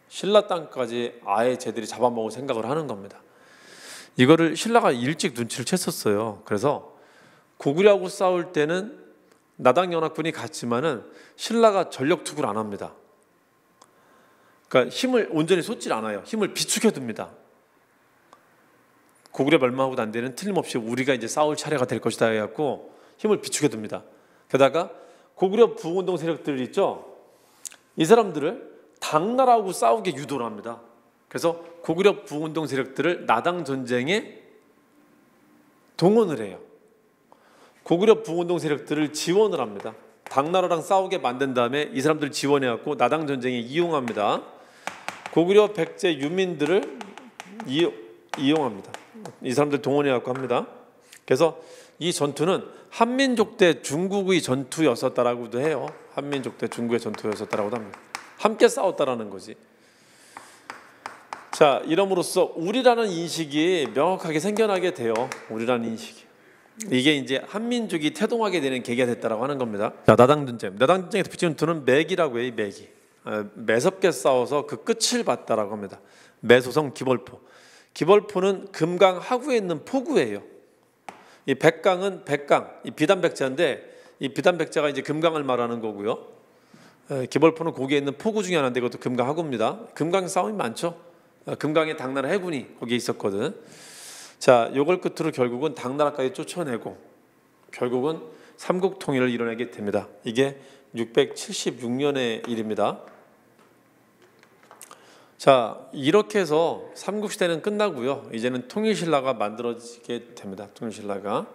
Speaker 1: 신라 땅까지 아예 쟤들이 잡아먹을 생각을 하는 겁니다. 이거를 신라가 일찍 눈치를 챘었어요. 그래서 고구려하고 싸울 때는 나당연합군이 갔지만은 신라가 전력 투구를 안 합니다. 그러니까 힘을 온전히 쏟질 않아요. 힘을 비축해둡니다. 고구려 멸망하고 난 뒤에는 틀림없이 우리가 이제 싸울 차례가 될 것이다 해갖고 힘을 비축해둡니다. 게다가 고구려 부흥운동 세력들 있죠. 이 사람들을 당나라하고 싸우게 유도를 합니다. 그래서 고구려 부흥운동 세력들을 나당 전쟁에 동원을 해요. 고구려 부흥운동 세력들을 지원을 합니다. 당나라랑 싸우게 만든 다음에 이 사람들을 지원해갖고 나당 전쟁에 이용합니다. 고구려 백제 유민들을 이용합니다. 이 사람들 동원해갖고 합니다. 그래서 이 전투는 한민족 대 중국의 전투였었다라고도 해요. 한민족 대 중국의 전투였었다라고도 합니다. 함께 싸웠다라는 거지. 자, 이름으로써 우리라는 인식이 명확하게 생겨나게 돼요. 우리라는 인식이. 이게 이제 한민족이 태동하게 되는 계기가 됐다라고 하는 겁니다. 자, 나당전쟁. 나당전쟁의 대표적인 전투는 매기라고 해요. 매기. 매섭게 싸워서 그 끝을 봤다라고 합니다. 매소성 기벌포. 기벌포는 금강 하구에 있는 포구예요. 이 백강은 백강, 이 비단백자인데 이 비단백자가 이제 금강을 말하는 거고요. 기벌포는 거기에 있는 포구 중에 하나인데 이것도 금강 하구입니다. 금강 싸움이 많죠. 금강에 당나라 해군이 거기에 있었거든. 자, 요걸 끝으로 결국은 당나라까지 쫓아내고 결국은 삼국 통일을 이뤄내게 됩니다. 이게 676년의 일입니다. 자, 이렇게 해서 삼국시대는 끝나고요. 이제는 통일신라가 만들어지게 됩니다. 통일신라가.